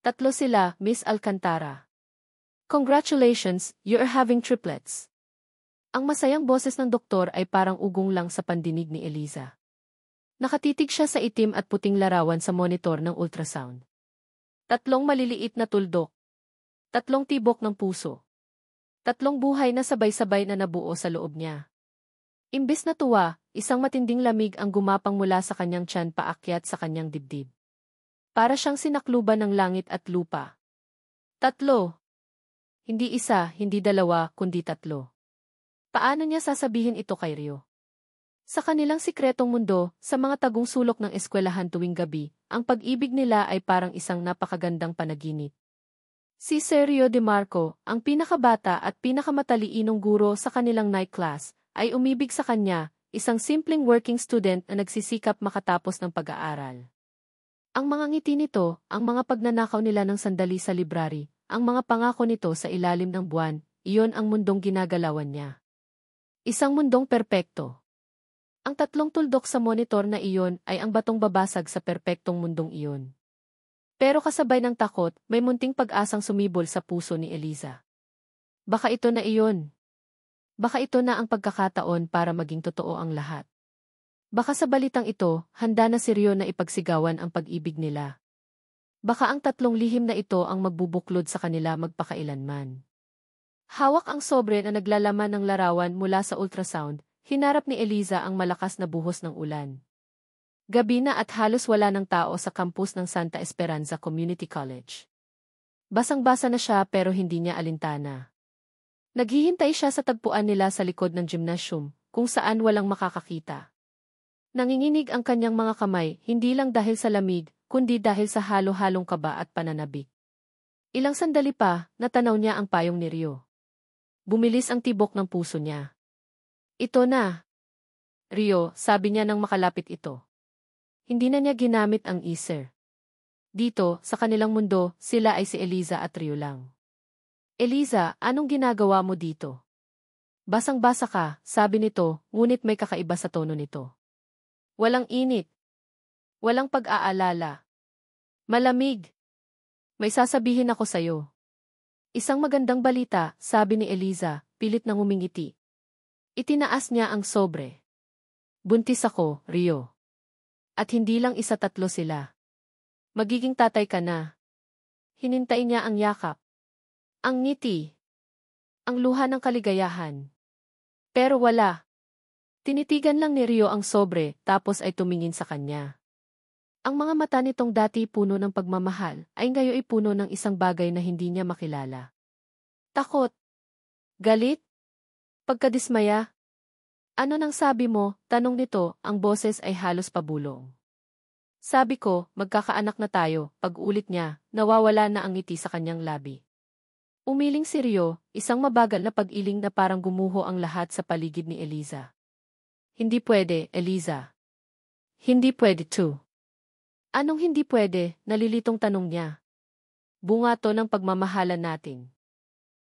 Tatlo sila, Miss Alcantara. Congratulations, you are having triplets. Ang masayang boses ng doktor ay parang ugong lang sa pandinig ni Eliza. Nakatitig siya sa itim at puting larawan sa monitor ng ultrasound. Tatlong maliliit na tuldok. Tatlong tibok ng puso. Tatlong buhay na sabay-sabay na nabuo sa loob niya. Imbes na tuwa, isang matinding lamig ang gumapang mula sa kanyang tiyan paakyat sa kanyang dibdib. Para siyang sinakluban ng langit at lupa. Tatlo. Hindi isa, hindi dalawa, kundi tatlo. Paano niya sasabihin ito kay Rio? Sa kanilang sikretong mundo, sa mga tagong sulok ng eskwelahan tuwing gabi, ang pag-ibig nila ay parang isang napakagandang panaginip. Si Sergio De Marco, ang pinakabata at pinakamataliinong guro sa kanilang night class, ay umibig sa kanya, isang simpleng working student na nagsisikap makatapos ng pag-aaral. Ang mga ngiti nito, ang mga pagnanakaw nila ng sandali sa library, ang mga pangako nito sa ilalim ng buwan, iyon ang mundong ginagalawan niya. Isang mundong perpekto. Ang tatlong tuldok sa monitor na iyon ay ang batong babasag sa perpektong mundong iyon. Pero kasabay ng takot, may munting pag-asang sumibol sa puso ni Eliza. Baka ito na iyon. Baka ito na ang pagkakataon para maging totoo ang lahat. Baka sa balitang ito, handa na si Rio na ipagsigawan ang pag-ibig nila. Baka ang tatlong lihim na ito ang magbubuklod sa kanila magpakailanman. Hawak ang sobre na naglalaman ng larawan mula sa ultrasound, hinarap ni Eliza ang malakas na buhos ng ulan. Gabi na at halos wala ng tao sa campus ng Santa Esperanza Community College. Basang-basa na siya pero hindi niya alintana. Naghihintay siya sa tagpuan nila sa likod ng gymnasium, kung saan walang makakakita. Nanginginig ang kanyang mga kamay, hindi lang dahil sa lamig, kundi dahil sa halo-halong kaba at pananabik. Ilang sandali pa, natanaw niya ang payong ni Rio. Bumilis ang tibok ng puso niya. Ito na. Rio, sabi niya nang makalapit ito. Hindi na niya ginamit ang easer. Dito, sa kanilang mundo, sila ay si Eliza at Rio lang. Eliza, anong ginagawa mo dito? Basang-basa ka, sabi nito, ngunit may kakaiba sa tono nito. Walang init. Walang pag-aalala. Malamig. May sasabihin ako sa'yo. Isang magandang balita, sabi ni Eliza, pilit nang umingiti. Itinaas niya ang sobre. Buntis ako, Rio. At hindi lang isa, tatlo sila. Magiging tatay ka na. Hinintay niya ang yakap. Ang ngiti. Ang luha ng kaligayahan. Pero wala. Tinitigan lang ni Rio ang sobre, tapos ay tumingin sa kanya. Ang mga mata nitong dati puno ng pagmamahal, ay ngayon ay puno ng isang bagay na hindi niya makilala. Takot. Galit. Pagkadismaya. Ano nang sabi mo? Tanong nito, ang boses ay halos pabulong. Sabi ko, magkakaanak na tayo, pag-ulit niya, nawawala na ang ngiti sa kanyang labi. Umiling si Rio, isang mabagal na pag-iling na parang gumuho ang lahat sa paligid ni Eliza. Hindi pwede, Eliza. Hindi pwede too. Anong hindi pwede? Nalilitong tanong niya. Bunga to ng pagmamahalan natin.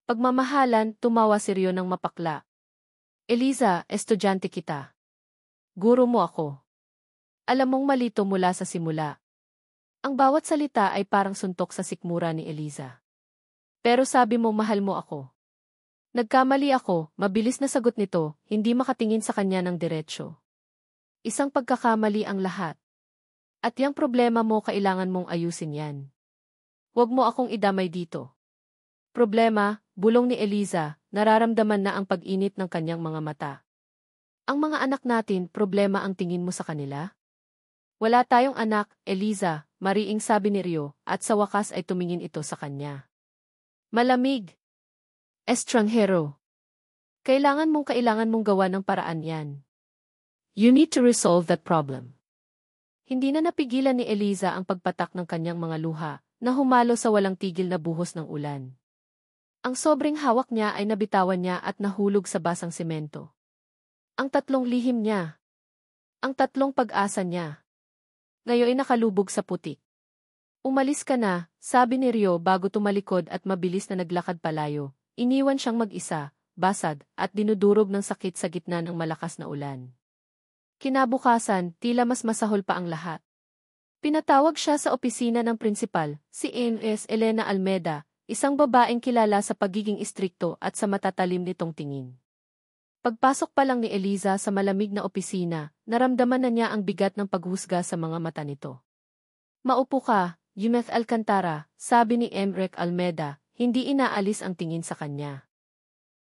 Pagmamahalan, tumawa si Rio ng mapakla. Eliza, estudyante kita. Guro mo ako. Alam mong malito mula sa simula. Ang bawat salita ay parang suntok sa sikmura ni Eliza. Pero sabi mo mahal mo ako. Nagkamali ako, mabilis na sagot nito, hindi makatingin sa kanya ng diretsyo. Isang pagkakamali ang lahat. At yung problema mo kailangan mong ayusin yan. Huwag mo akong idamay dito. Problema, bulong ni Eliza, nararamdaman na ang pag-init ng kanyang mga mata. Ang mga anak natin, problema ang tingin mo sa kanila? Wala tayong anak, Eliza, mariing sabi ni Rio, at sa wakas ay tumingin ito sa kanya. Malamig. Estranghero. Kailangan mong gawa ng paraan yan. You need to resolve that problem. Hindi na napigilan ni Eliza ang pagpatak ng kanyang mga luha, na humalo sa walang tigil na buhos ng ulan. Ang sobrang hawak niya ay nabitawan niya at nahulog sa basang semento. Ang tatlong lihim niya. Ang tatlong pag-asa niya. Ngayon ay nakalubog sa putik. Umalis ka na, sabi ni Rio bago tumalikod at mabilis na naglakad palayo. Iniwan siyang mag-isa, basag, at dinudurog ng sakit sa gitna ng malakas na ulan. Kinabukasan, tila mas masahol pa ang lahat. Pinatawag siya sa opisina ng prinsipal, si Ms. Elena Almeda, isang babaeng kilala sa pagiging istrikto at sa matatalim nitong tingin. Pagpasok pa lang ni Eliza sa malamig na opisina, naramdaman na niya ang bigat ng paghusga sa mga mata nito. "Maupo ka, Jumeth Alcantara," sabi ni Emrek Almeda, hindi inaalis ang tingin sa kanya.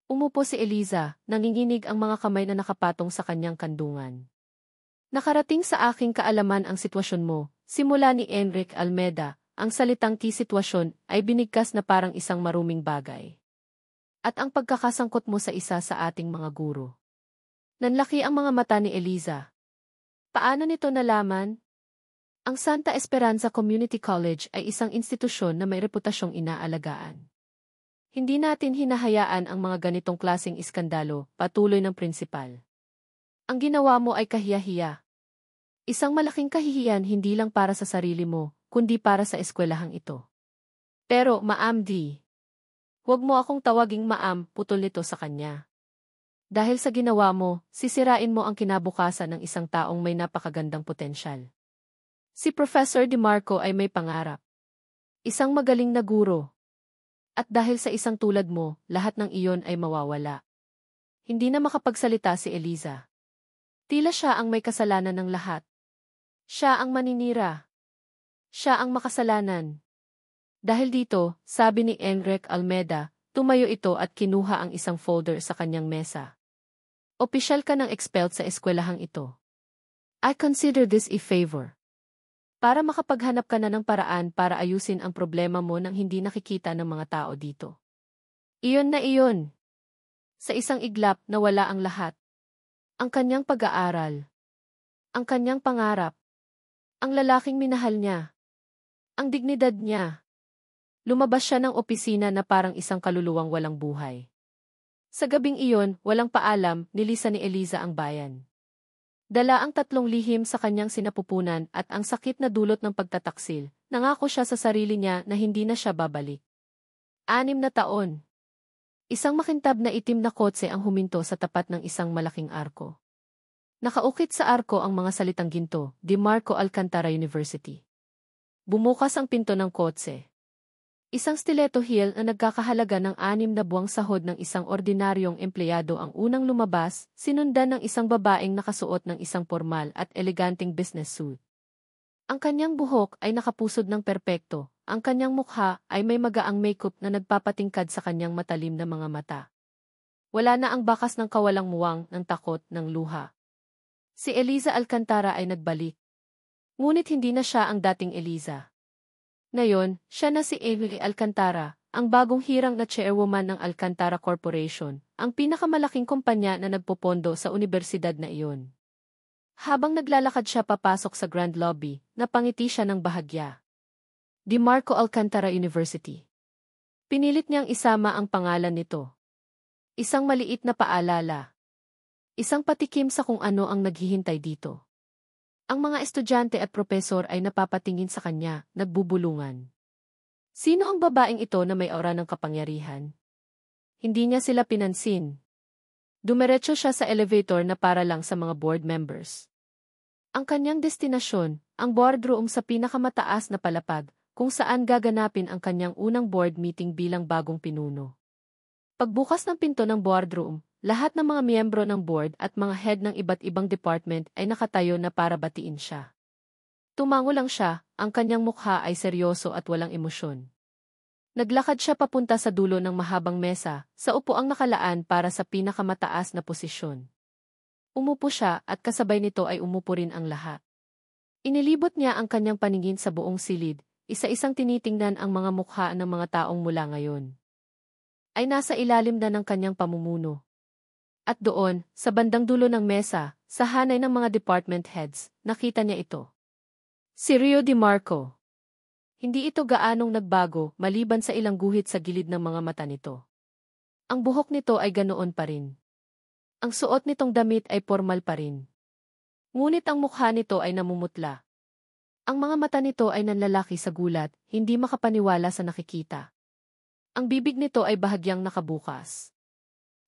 Umupo si Eliza, nanginginig ang mga kamay na nakapatong sa kanyang kandungan. "Nakarating sa aking kaalaman ang sitwasyon mo," simula ni Enrique Almeda, ang salitang sitwasyon ay binigkas na parang isang maruming bagay. "At ang pagkakasangkot mo sa isa sa ating mga guro." Nanlaki ang mga mata ni Eliza. Paano nito nalaman? Ang Santa Esperanza Community College ay isang institusyon na may reputasyong inaalagaan. "Hindi natin hinahayaan ang mga ganitong klaseng iskandalo," patuloy ng prinsipal. "Ang ginawa mo ay kahiya-hiya. Isang malaking kahihiyan hindi lang para sa sarili mo, kundi para sa eskwelahang ito." "Pero, Ma'am D. Huwag mo akong tawaging Ma'am," putol nito sa kanya. "Dahil sa ginawa mo, sisirain mo ang kinabukasan ng isang taong may napakagandang potensyal. Si Professor DeMarco ay may pangarap. Isang magaling na guro. At dahil sa isang tulad mo, lahat ng iyon ay mawawala." Hindi na makapagsalita si Eliza. Tila siya ang may kasalanan ng lahat. Siya ang maninira. Siya ang makasalanan. Dahil dito, sabi ni Enrique Almeda, tumayo ito at kinuha ang isang folder sa kanyang mesa. "Opisyal ka ng expelled sa eskwelahang ito. I consider this a favor. Para makapaghanap ka na ng paraan para ayusin ang problema mo nang hindi nakikita ng mga tao dito." Iyon na iyon. Sa isang iglap nawala ang lahat. Ang kanyang pag-aaral. Ang kanyang pangarap. Ang lalaking minahal niya. Ang dignidad niya. Lumabas siya ng opisina na parang isang kaluluwang walang buhay. Sa gabing iyon, walang paalam, nilisan ni Eliza ang bayan. Dala ang 3 lihim sa kanyang sinapupunan at ang sakit na dulot ng pagtataksil. Nangako siya sa sarili niya na hindi na siya babalik. 6 na taon. Isang makintab na itim na kotse ang huminto sa tapat ng isang malaking arko. Nakaukit sa arko ang mga salitang ginto, DeMarco Alcantara University. Bumukas ang pinto ng kotse. Isang stiletto heel na nagkakahalaga ng 6 na buwang sahod ng isang ordinaryong empleyado ang unang lumabas, sinundan ng isang babaeng nakasuot ng isang formal at eleganteng business suit. Ang kanyang buhok ay nakapusod ng perpekto, ang kanyang mukha ay may magaang makeup na nagpapatingkad sa kanyang matalim na mga mata. Wala na ang bakas ng kawalang muwang, ng takot, ng luha. Si Eliza Alcantara ay nagbalik. Ngunit hindi na siya ang dating Eliza. Ngayon, siya na si Emily Alcantara, ang bagong hirang na chairwoman ng Alcantara Corporation, ang pinakamalaking kumpanya na nagpopondo sa universidad na iyon. Habang naglalakad siya papasok sa Grand Lobby, napangiti siya ng bahagya. DeMarco Alcantara University. Pinilit niyang isama ang pangalan nito. Isang maliit na paalala. Isang patikim sa kung ano ang naghihintay dito. Ang mga estudyante at propesor ay napapatingin sa kanya, nagbubulungan. Sino ang babaeng ito na may aura ng kapangyarihan? Hindi niya sila pinansin. Dumiretso siya sa elevator na para lang sa mga board members. Ang kanyang destinasyon, ang boardroom sa pinakamataas na palapag, kung saan gaganapin ang kanyang unang board meeting bilang bagong pinuno. Pagbukas ng pinto ng boardroom, lahat ng mga miyembro ng board at mga head ng iba't ibang department ay nakatayo na para batiin siya. Tumango lang siya, ang kanyang mukha ay seryoso at walang emosyon. Naglakad siya papunta sa dulo ng mahabang mesa, sa upuang nakalaan para sa pinakamataas na posisyon. Umupo siya at kasabay nito ay umupo rin ang lahat. Inilibot niya ang kanyang paningin sa buong silid, isa-isang tinitingnan ang mga mukha ng mga taong mula ngayon ay nasa ilalim na ng kanyang pamumuno. At doon, sa bandang dulo ng mesa, sa hanay ng mga department heads, nakita niya ito. Si Rio DeMarco. Hindi ito gaanong nagbago maliban sa ilang guhit sa gilid ng mga mata nito. Ang buhok nito ay ganoon pa rin. Ang suot nitong damit ay formal pa rin. Ngunit ang mukha nito ay namumutla. Ang mga mata nito ay nanlalaki sa gulat, hindi makapaniwala sa nakikita. Ang bibig nito ay bahagyang nakabukas.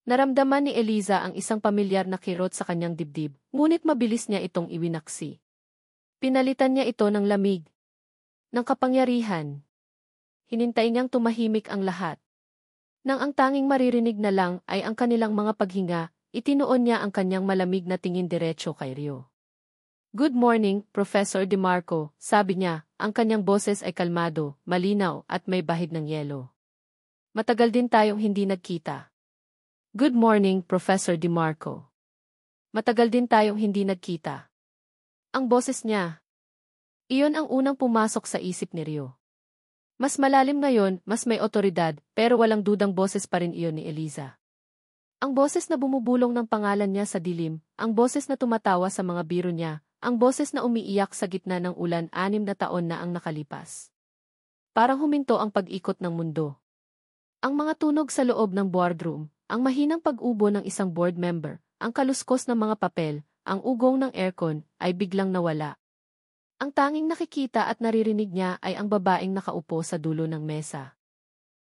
Naramdaman ni Eliza ang isang pamilyar na kirot sa kanyang dibdib, ngunit mabilis niya itong iwinaksi. Pinalitan niya ito ng lamig, ng kapangyarihan. Hinintay niyang tumahimik ang lahat. Nang ang tanging maririnig na lang ay ang kanilang mga paghinga, itinuon niya ang kanyang malamig na tingin diretso kay Rio. "Good morning, Professor DeMarco," sabi niya, ang kanyang boses ay kalmado, malinaw at may bahid ng yelo. "Matagal din tayong hindi nagkita." "Good morning, Professor DeMarco." Matagal din tayong hindi nagkita. Ang boses niya. Iyon ang unang pumasok sa isip ni Rio. Mas malalim ngayon, mas may otoridad, pero walang dudang boses pa rin iyon ni Eliza. Ang boses na bumubulong ng pangalan niya sa dilim, ang boses na tumatawa sa mga biro niya, ang boses na umiiyak sa gitna ng ulan 6 na taon na ang nakalipas. Parang huminto ang pag-ikot ng mundo. Ang mga tunog sa loob ng boardroom, ang mahinang pag-ubo ng isang board member, ang kaluskos ng mga papel, ang ugong ng aircon, ay biglang nawala. Ang tanging nakikita at naririnig niya ay ang babaeng nakaupo sa dulo ng mesa.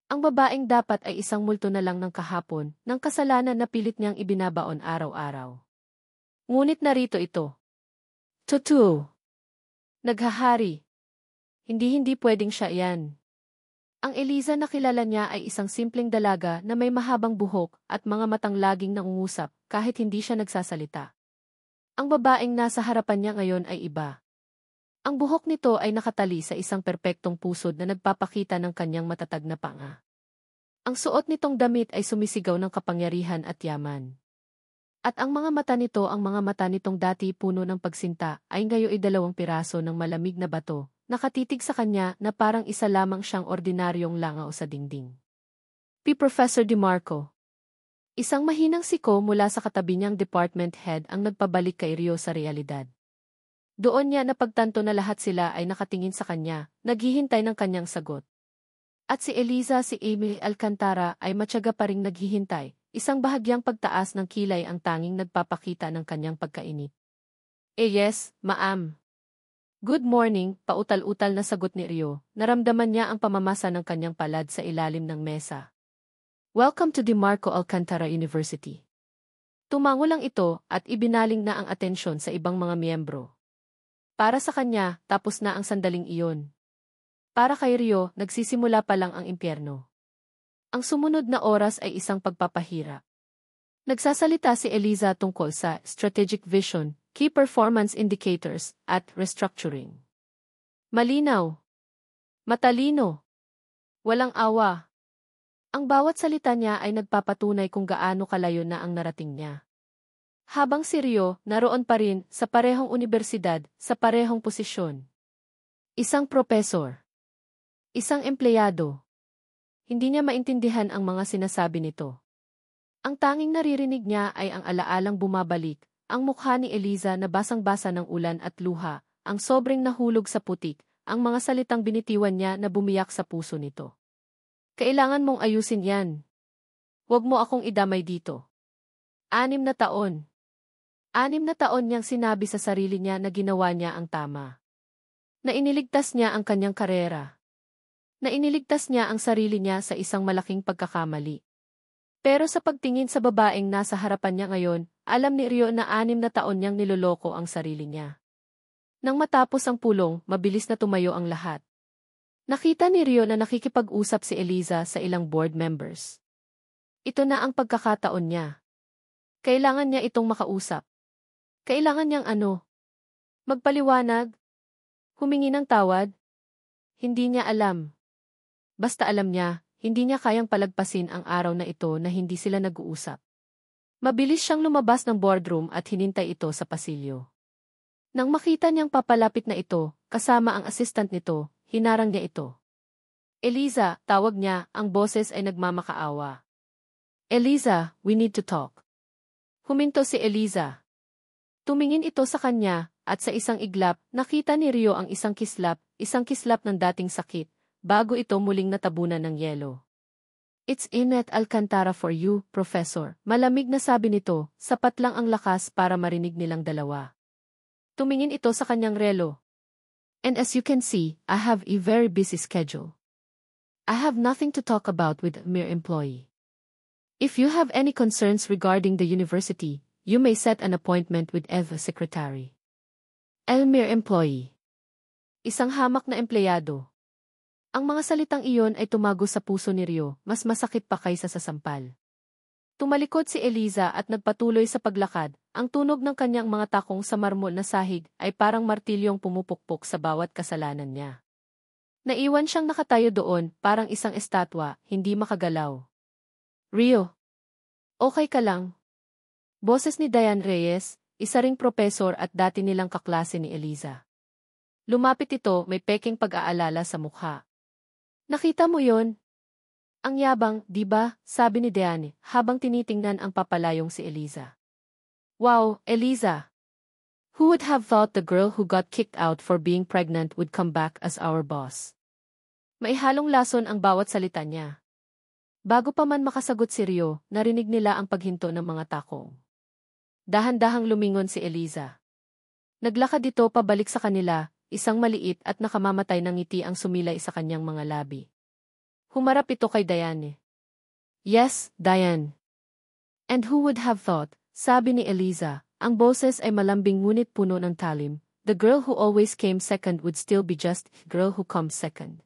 Ang babaeng dapat ay isang multo na lang ng kahapon, ng kasalanan na pilit niyang ibinabaon araw-araw. Ngunit narito ito. Tutu. Naghahari. Hindi pwedeng siya iyan. Ang Eliza na kilala niya ay isang simpleng dalaga na may mahabang buhok at mga matang laging nangungusap kahit hindi siya nagsasalita. Ang babaeng nasa harapan niya ngayon ay iba. Ang buhok nito ay nakatali sa isang perpektong pusod na nagpapakita ng kanyang matatag na panga. Ang suot nitong damit ay sumisigaw ng kapangyarihan at yaman. At ang mga mata nito, ang mga mata nitong dati puno ng pagsinta, ay ngayon ay 2 piraso ng malamig na bato, nakatitig sa kanya na parang isa lamang siyang ordinaryong langaw sa dingding. Professor DeMarco. Isang mahinang siko mula sa katabi niyang department head ang nagpabalik kay Rio sa realidad. Doon niya napagtanto na lahat sila ay nakatingin sa kanya, naghihintay ng kanyang sagot. At si Eliza, si Emil Alcantara ay matyaga pa ring naghihintay, isang bahagyang pagtaas ng kilay ang tanging nagpapakita ng kanyang pagkainip. Yes, ma'am. Good morning, pautal-utal na sagot ni Rio, naramdaman niya ang pamamasa ng kanyang palad sa ilalim ng mesa. Welcome to DeMarco Alcantara University. Tumango lang ito at ibinaling na ang atensyon sa ibang mga miyembro. Para sa kanya, tapos na ang sandaling iyon. Para kay Rio, nagsisimula pa lang ang impyerno. Ang sumunod na oras ay isang pagpapahirap. Nagsasalita si Eliza tungkol sa strategic vision, key performance indicators, at restructuring. Malinaw. Matalino. Walang awa. Ang bawat salita niya ay nagpapatunay kung gaano kalayo na ang narating niya. Habang si Rio, naroon pa rin, sa parehong universidad, sa parehong posisyon. Isang propesor. Isang empleyado. Hindi niya maintindihan ang mga sinasabi nito. Ang tanging naririnig niya ay ang alaalang bumabalik, ang mukha ni Eliza na basang-basa ng ulan at luha, ang sobrang nahulog sa putik, ang mga salitang binitiwan niya na bumiyak sa puso nito. Kailangan mong ayusin yan. Huwag mo akong idamay dito. 6 na taon. 6 na taon niyang sinabi sa sarili niya na ginawa niya ang tama. Na iniligtas niya ang kanyang karera. Na iniligtas niya ang sarili niya sa isang malaking pagkakamali. Pero sa pagtingin sa babaeng nasa harapan niya ngayon, alam ni Rio na 6 na taon niyang niloloko ang sarili niya. Nang matapos ang pulong, mabilis na tumayo ang lahat. Nakita ni Rio na nakikipag-usap si Eliza sa ilang board members. Ito na ang pagkakataon niya. Kailangan niya itong makausap. Kailangan niyang magpaliwanag? Humingi ng tawad? Hindi niya alam. Basta alam niya, hindi niya kayang palagpasin ang araw na ito na hindi sila nag-uusap. Mabilis siyang lumabas ng boardroom at hinintay ito sa pasilyo. Nang makita niyang papalapit na ito, kasama ang assistant nito, hinarang niya ito. Eliza, tawag niya, ang boses ay nagmamakaawa. Eliza, we need to talk. Huminto si Eliza. Tumingin ito sa kanya, at sa isang iglap, nakita ni Rio ang isang kislap ng dating sakit, bago ito muling natabunan ng yelo. It's Inet Alcantara for you, Professor. Malamig na sabi nito, sapat lang ang lakas para marinig nilang dalawa. Tumingin ito sa kanyang relo. And as you can see, I have a very busy schedule. I have nothing to talk about with a mere employee. If you have any concerns regarding the university, you may set an appointment with Eva secretary. Elmire employee. Isang hamak na empleyado. Ang mga salitang iyon ay tumago sa puso ni Rio, mas masakit pa kaysa sa sampal. Tumalikod si Eliza at nagpatuloy sa paglakad, ang tunog ng kanyang mga takong sa marmol na sahig ay parang martilyong pumupukpok sa bawat kasalanan niya. Naiwan siyang nakatayo doon, parang isang estatwa, hindi makagalaw. Rio, okay ka lang? Boses ni Diane Reyes, isa ring propesor at dati nilang kaklase ni Eliza. Lumapit ito, may peking pag-aalala sa mukha. Nakita mo yon? Ang yabang, di ba? Sabi ni Diane, habang tinitingnan ang papalayong si Eliza. Wow, Eliza! Who would have thought the girl who got kicked out for being pregnant would come back as our boss? Maihalong lason ang bawat salita niya. Bago pa man makasagot si Rio, narinig nila ang paghinto ng mga takong. Dahan-dahang lumingon si Eliza. Naglakad ito pabalik sa kanila, isang maliit at nakamamatay ng ngiti ang sumilay sa kanyang mga labi. Humarap ito kay Diane. Yes, Diane. And who would have thought, sabi ni Eliza, ang boses ay malambing ngunit puno ng talim, the girl who always came second would still be just the girl who comes second.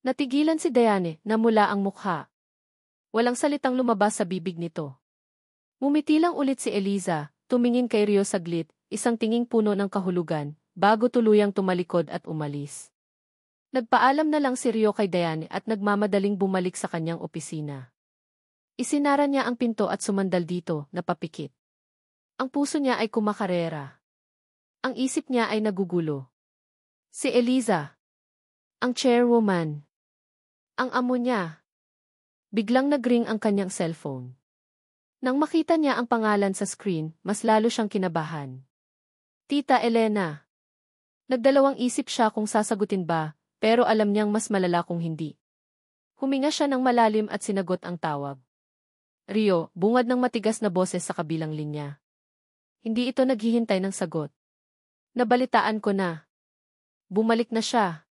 Natigilan si Diane, namula ang mukha. Walang salitang lumabas sa bibig nito. Ngumiti lang ulit si Eliza, tumingin kay Rio saglit, isang tinging puno ng kahulugan, bago tuluyang tumalikod at umalis. Nagpaalam na lang si Rio kay Diane at nagmamadaling bumalik sa kanyang opisina. Isinara niya ang pinto at sumandal dito, napapikit. Ang puso niya ay kumakarera. Ang isip niya ay nagugulo. Si Eliza. Ang chairwoman. Ang amo niya. Biglang nagring ang kanyang cellphone. Nang makita niya ang pangalan sa screen, mas lalo siyang kinabahan. Tita Elena. Nagdalawang isip siya kung sasagutin ba, pero alam niyang mas malala kung hindi. Huminga siya ng malalim at sinagot ang tawag. Rio, bungad ng matigas na boses sa kabilang linya. Hindi ito naghihintay ng sagot. Nabalitaan ko na. Bumalik na siya.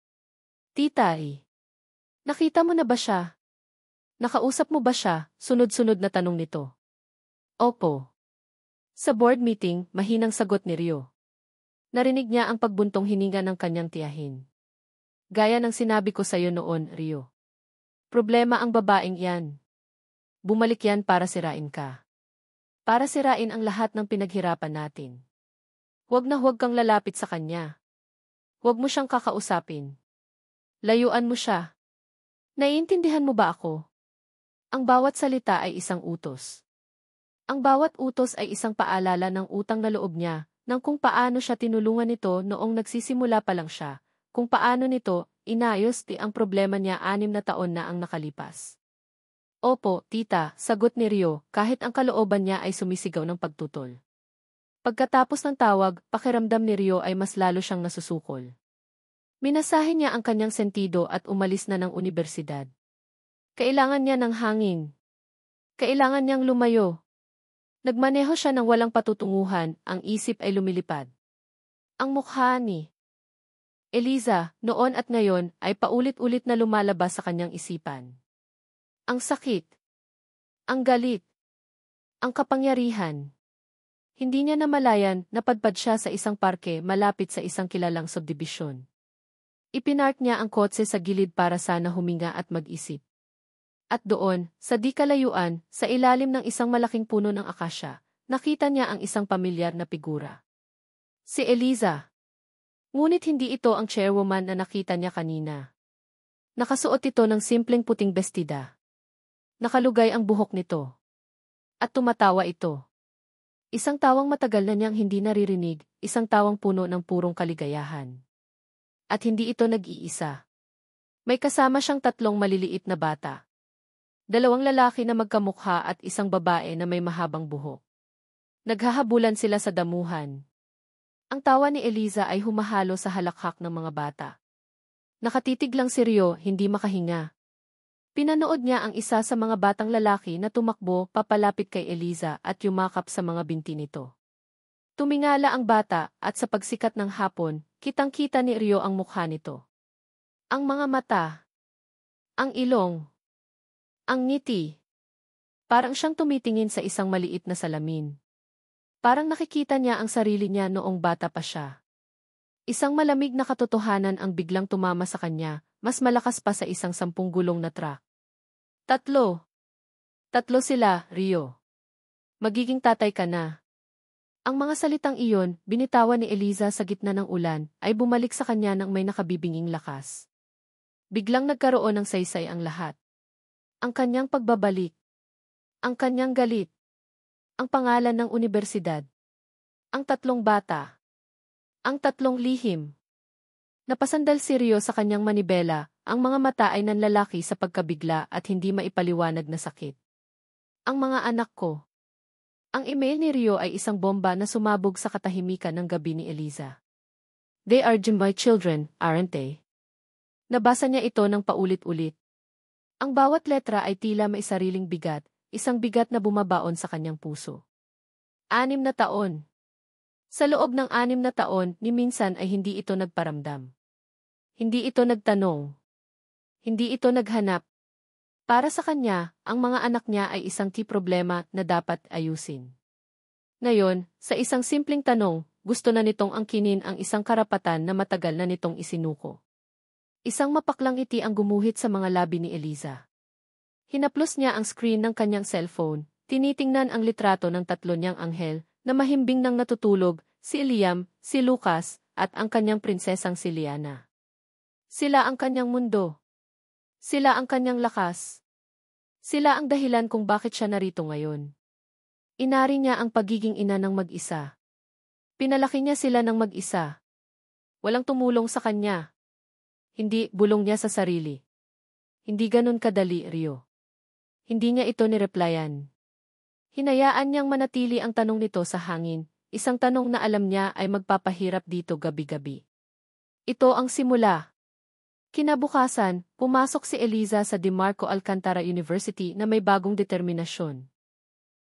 Titay. Nakita mo na ba siya? Nakausap mo ba siya? Sunod-sunod na tanong nito. Opo. Sa board meeting, mahinang sagot ni Rio. Narinig niya ang pagbuntong hininga ng kanyang tiyahin. Gaya ng sinabi ko sa'yo noon, Rio. Problema ang babaeng yan. Bumalik yan para sirain ka. Para sirain ang lahat ng pinaghirapan natin. Huwag na huwag kang lalapit sa kanya. Huwag mo siyang kakausapin. Layuan mo siya. Naiintindihan mo ba ako? Ang bawat salita ay isang utos. Ang bawat utos ay isang paalala ng utang na loob niya, ng kung paano siya tinulungan nito noong nagsisimula pa lang siya. Kung paano nito, inayos ang problema niya 6 na taon na ang nakalipas. Opo, tita, sagot ni Rio, kahit ang kalooban niya ay sumisigaw ng pagtutol. Pagkatapos ng tawag, pakiramdam ni Rio ay mas lalo siyang nasusukol. Minasahe niya ang kanyang sentido at umalis na ng unibersidad. Kailangan niya ng hangin. Kailangan niyang lumayo. Nagmaneho siya ng walang patutunguhan, ang isip ay lumilipad. Ang mukha ni Eliza, noon at ngayon, ay paulit-ulit na lumalabas sa kanyang isipan. Ang sakit. Ang galit. Ang kapangyarihan. Hindi niya namalayan, napadpad siya sa isang parke malapit sa isang kilalang subdibisyon. Ipinark niya ang kotse sa gilid para sana huminga at mag-isip. At doon, sa di kalayuan, sa ilalim ng isang malaking puno ng akasya, nakita niya ang isang pamilyar na figura. Si Eliza. Ngunit hindi ito ang chairwoman na nakita niya kanina. Nakasuot ito ng simpleng puting bestida. Nakalugay ang buhok nito. At tumatawa ito. Isang tawang matagal na niyang hindi naririnig, isang tawang puno ng purong kaligayahan. At hindi ito nag-iisa. May kasama siyang 3 maliliit na bata. 2 lalaki na magkamukha at isang babae na may mahabang buhok. Naghahabulan sila sa damuhan. Ang tawa ni Eliza ay humahalo sa halakhak ng mga bata. Nakatitig lang si Rio, hindi makahinga. Pinanood niya ang isa sa mga batang lalaki na tumakbo papalapit kay Eliza at yumakap sa mga binti nito. Tumingala ang bata at sa pagsikat ng hapon, kitang-kita ni Rio ang mukha nito. Ang mga mata. Ang ilong. Ang ngiti. Parang siyang tumitingin sa isang maliit na salamin. Parang nakikita niya ang sarili niya noong bata pa siya. Isang malamig na katotohanan ang biglang tumama sa kanya, mas malakas pa sa isang 10 gulong na truck. Tatlo. Tatlo sila, Rio. Magiging tatay ka na. Ang mga salitang iyon, binitawan ni Eliza sa gitna ng ulan, ay bumalik sa kanya ng may nakabibinging lakas. Biglang nagkaroon ng saysay ang lahat. Ang kanyang pagbabalik. Ang kanyang galit. Ang pangalan ng unibersidad. Ang 3 bata. Ang 3 lihim. Napasandal si Rio sa kanyang manibela, ang mga mata ay nanlalaki sa pagkabigla at hindi maipaliwanag na sakit. Ang mga anak ko. Ang email ni Rio ay isang bomba na sumabog sa katahimikan ng gabi ni Eliza. They are my children, aren't they? Nabasa niya ito ng paulit-ulit. Ang bawat letra ay tila may sariling bigat, isang bigat na bumabaon sa kanyang puso. 6 na taon. Sa loob ng 6 na taon, ni minsan ay hindi ito nagparamdam. Hindi ito nagtanong. Hindi ito naghanap. Para sa kanya, ang mga anak niya ay isang key problema na dapat ayusin. Ngayon, sa isang simpleng tanong, gusto na nitong angkinin ang isang karapatan na matagal na nitong isinuko. Isang mapaklang ngiti ang gumuhit sa mga labi ni Eliza. Hinaplos niya ang screen ng kanyang cellphone, tinitingnan ang litrato ng 3 niyang anghel, na mahimbing nang natutulog, si Liam, si Lucas, at ang kanyang prinsesang si Liana. Sila ang kanyang mundo. Sila ang kanyang lakas. Sila ang dahilan kung bakit siya narito ngayon. Inari niya ang pagiging ina ng mag-isa. Pinalaki niya sila ng mag-isa. Walang tumulong sa kanya. Hindi, bulong niya sa sarili. Hindi ganun kadali, Rio. Hindi niya ito nireplyan. Hinayaan niyang manatili ang tanong nito sa hangin, isang tanong na alam niya ay magpapahirap dito gabi-gabi. Ito ang simula. Kinabukasan, pumasok si Eliza sa DeMarco Alcantara University na may bagong determinasyon.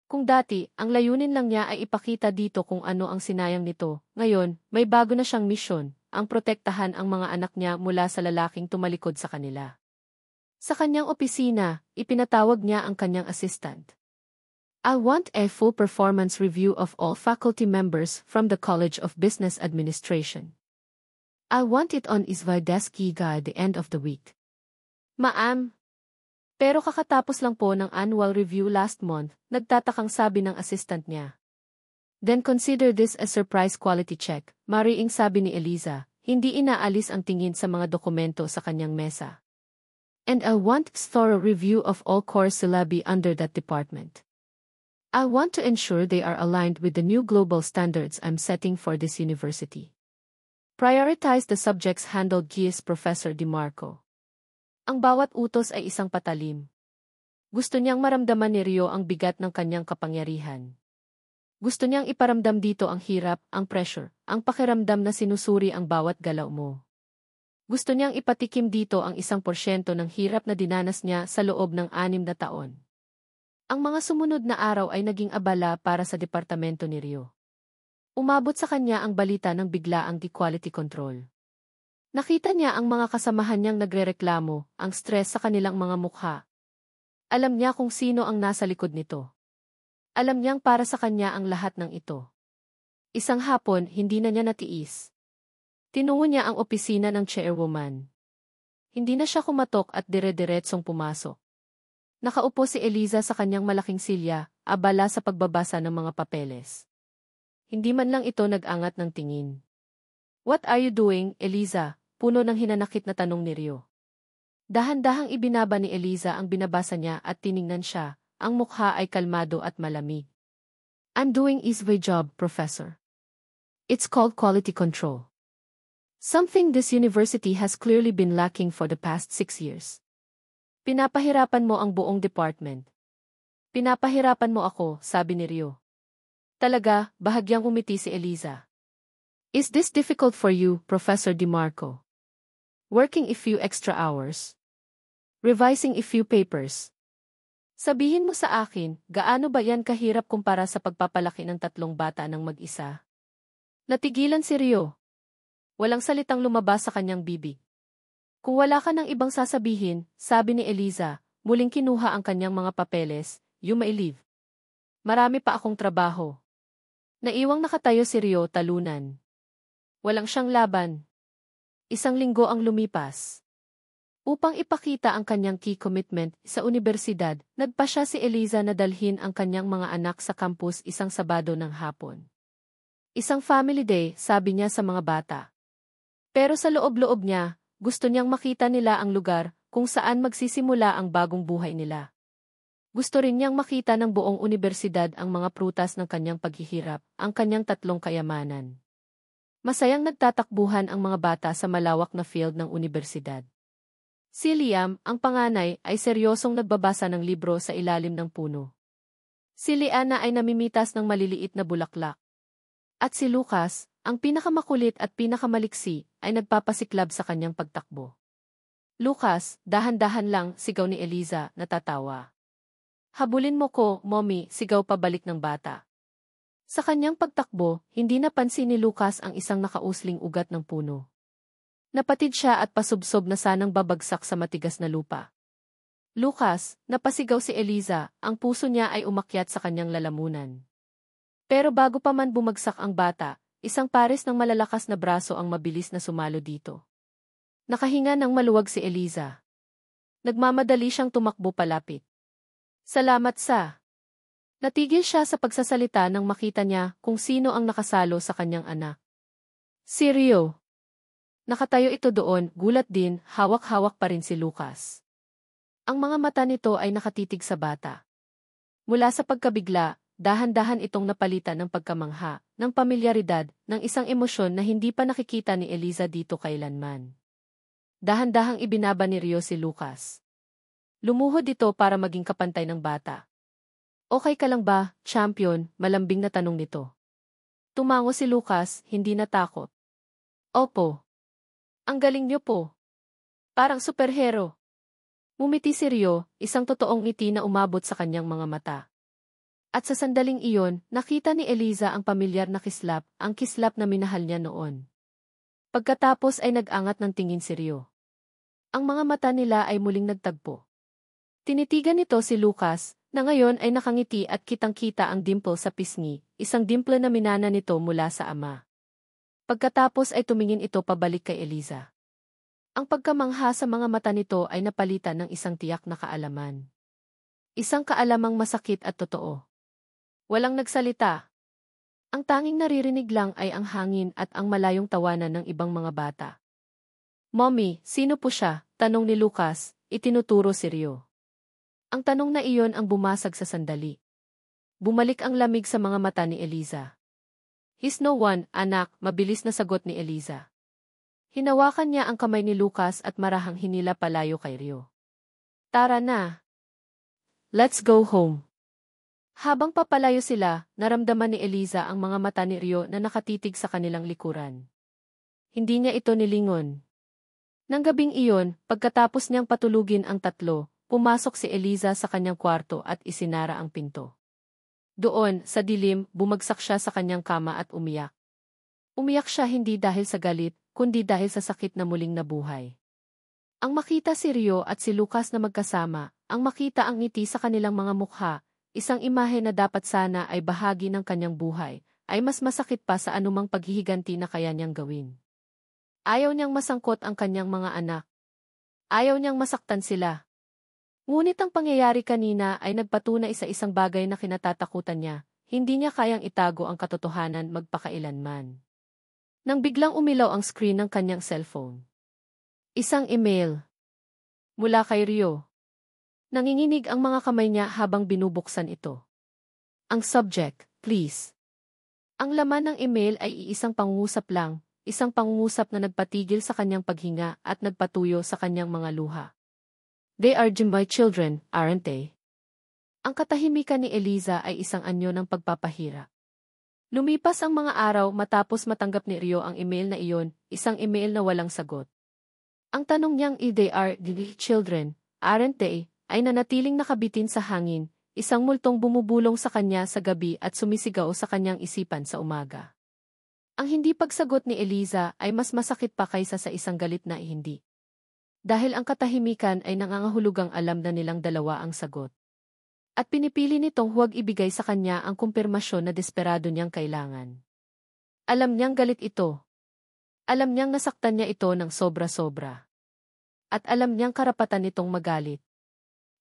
Kung dati, ang layunin lang niya ay ipakita dito kung ano ang sinayang nito, ngayon, may bago na siyang misyon, ang protektahan ang mga anak niya mula sa lalaking tumalikod sa kanila. Sa kanyang opisina, ipinatawag niya ang kanyang assistant. I want a full performance review of all faculty members from the College of Business Administration. I want it on Isvaideski by the end of the week. Ma'am. Pero kakatapos lang po ng annual review last month, nagtatakang sabi ng assistant niya. Then consider this a surprise quality check, mariing sabi ni Eliza, hindi inaalis ang tingin sa mga dokumento sa kanyang mesa. And I want thorough review of all core syllabi under that department. I want to ensure they are aligned with the new global standards I'm setting for this university. Prioritize the subjects handled by Professor DeMarco. Ang bawat utos ay isang patalim. Gusto niyang maramdaman ni Rio ang bigat ng kanyang kapangyarihan. Gusto niyang iparamdam dito ang hirap, ang pressure, ang pakiramdam na sinusuri ang bawat galaw mo. Gusto niyang ipatikim dito ang 1% ng hirap na dinanas niya sa loob ng 6 na taon. Ang mga sumunod na araw ay naging abala para sa departamento ni Rio. Umabot sa kanya ang balita ng biglaang quality control. Nakita niya ang mga kasamahan niyang nagrereklamo, ang stress sa kanilang mga mukha. Alam niya kung sino ang nasa likod nito. Alam niyang para sa kanya ang lahat ng ito. Isang hapon, hindi na niya natiis. Tinungo niya ang opisina ng chairwoman. Hindi na siya kumatok at dire-diretsong pumasok. Nakaupo si Eliza sa kanyang malaking silya, abala sa pagbabasa ng mga papeles. Hindi man lang ito nag-angat ng tingin. What are you doing, Eliza? Puno ng hinanakit na tanong ni Rio. Dahan-dahang ibinaba ni Eliza ang binabasa niya at tiningnan siya, ang mukha ay kalmado at malamig. I'm doing my job, Professor. It's called quality control. Something this university has clearly been lacking for the past 6 years. Pinapahirapan mo ang buong department. Pinapahirapan mo ako, sabi ni Rio. Talaga, bahagyang umiti si Eliza. Is this difficult for you, Professor DeMarco? Working a few extra hours? Revising a few papers? Sabihin mo sa akin, gaano ba yan kahirap kumpara sa pagpapalaki ng 3 bata ng mag-isa? Natigilan si Rio. Walang salitang lumabas sa kanyang bibig. Kung wala ka ng ibang sasabihin, sabi ni Eliza, muling kinuha ang kanyang mga papeles, you may leave. Marami pa akong trabaho. Naiwang nakatayo si Rio talunan. Walang siyang laban. Isang linggo ang lumipas. Upang ipakita ang kanyang key commitment sa unibersidad, nagpa siya si Eliza na dalhin ang kanyang mga anak sa campus isang Sabado ng hapon. Isang family day, sabi niya sa mga bata. Pero sa loob-loob niya, gusto niyang makita nila ang lugar kung saan magsisimula ang bagong buhay nila. Gusto rin niyang makita ng buong unibersidad ang mga prutas ng kanyang paghihirap, ang kanyang tatlong kayamanan. Masayang nagtatakbuhan ang mga bata sa malawak na field ng unibersidad. Si Liam, ang panganay, ay seryosong nagbabasa ng libro sa ilalim ng puno. Si Liana ay namimitas ng maliliit na bulaklak. At si Lucas, ang pinakamakulit at pinakamaliksi, ay nagpapasiklab sa kanyang pagtakbo. Lucas, dahan-dahan lang, sigaw ni Eliza, natatawa. Habulin mo ko, mommy, sigaw pabalik ng bata. Sa kanyang pagtakbo, hindi napansin ni Lucas ang isang nakausling ugat ng puno. Napatid siya at pasubsob na sanang babagsak sa matigas na lupa. Lucas, napasigaw si Eliza, ang puso niya ay umakyat sa kanyang lalamunan. Pero bago pa man bumagsak ang bata, isang pares ng malalakas na braso ang mabilis na sumalo dito. Nakahinga ng maluwag si Eliza. Nagmamadali siyang tumakbo palapit. Salamat sa... Natigil siya sa pagsasalita nang makita niya kung sino ang nakasalo sa kanyang anak. Si Rio. Nakatayo ito doon, gulat din, hawak-hawak pa rin si Lucas. Ang mga mata nito ay nakatitig sa bata. Mula sa pagkabigla, dahan-dahan itong napalitan ng pagkamangha, ng pamilyaridad, ng isang emosyon na hindi pa nakikita ni Eliza dito kailanman. Dahan-dahang ibinaba ni Rio si Lucas. Lumuhod ito para maging kapantay ng bata. Okay ka lang ba, champion? Malambing na tanong nito. Tumango si Lucas, hindi natakot. Opo. Ang galing niyo po. Parang superhero. Ngumiti si Rio, isang totoong ngiti na umabot sa kanyang mga mata. At sa sandaling iyon, nakita ni Eliza ang pamilyar na kislap, ang kislap na minahal niya noon. Pagkatapos ay nag-angat ng tingin si Rio. Ang mga mata nila ay muling nagtagpo. Tinitigan nito si Lucas, na ngayon ay nakangiti at kitang-kita ang dimple sa pisngi, isang dimple na minana nito mula sa ama. Pagkatapos ay tumingin ito pabalik kay Eliza. Ang pagkamangha sa mga mata nito ay napalitan ng isang tiyak na kaalaman. Isang kaalamang masakit at totoo. Walang nagsalita. Ang tanging naririnig lang ay ang hangin at ang malayong tawanan ng ibang mga bata. Mommy, sino po siya? Tanong ni Lucas, itinuturo si Rio. Ang tanong na iyon ang bumasag sa sandali. Bumalik ang lamig sa mga mata ni Eliza. He's no one, anak, mabilis na sagot ni Eliza. Hinawakan niya ang kamay ni Lucas at marahang hinila palayo kay Rio. Tara na. Let's go home. Habang papalayo sila, naramdaman ni Eliza ang mga mata ni Rio na nakatitig sa kanilang likuran. Hindi niya ito nilingon. Nang gabing iyon, pagkatapos niyang patulugin ang tatlo, pumasok si Eliza sa kanyang kwarto at isinara ang pinto. Doon, sa dilim, bumagsak siya sa kanyang kama at umiyak. Umiyak siya hindi dahil sa galit, kundi dahil sa sakit na muling nabuhay. Ang makita si Rio at si Lucas na magkasama, ang makita ang ngiti sa kanilang mga mukha, isang imahe na dapat sana ay bahagi ng kanyang buhay, ay mas masakit pa sa anumang paghihiganti na kaya niyang gawin. Ayaw niyang masangkot ang kanyang mga anak. Ayaw niyang masaktan sila. Ngunit ang pangyayari kanina ay nagpatunay sa isang bagay na kinatatakutan niya, hindi niya kayang itago ang katotohanan magpakailanman. Nang biglang umilaw ang screen ng kanyang cellphone. Isang email. Mula kay Rio. Nanginginig ang mga kamay niya habang binubuksan ito. Ang subject, please. Ang laman ng email ay iisang pangungusap lang, isang pangungusap na nagpatigil sa kanyang paghinga at nagpatuyo sa kanyang mga luha. They are my children, aren't they? Ang katahimikan ni Eliza ay isang anyo ng pagpapahirap. Lumipas ang mga araw matapos matanggap ni Rio ang email na iyon, isang email na walang sagot. Ang tanong niyang if they are the children, aren't they, ay nanatiling nakabitin sa hangin, isang multong bumubulong sa kanya sa gabi at sumisigaw sa kanyang isipan sa umaga. Ang hindi pagsagot ni Eliza ay mas masakit pa kaysa sa isang galit na hindi. Dahil ang katahimikan ay nangangahulugang alam na nilang dalawa ang sagot. At pinipili nitong huwag ibigay sa kanya ang kumpirmasyon na desperado niyang kailangan. Alam niyang galit ito. Alam niyang nasaktan niya ito ng sobra-sobra. At alam niyang karapatan nitong magalit.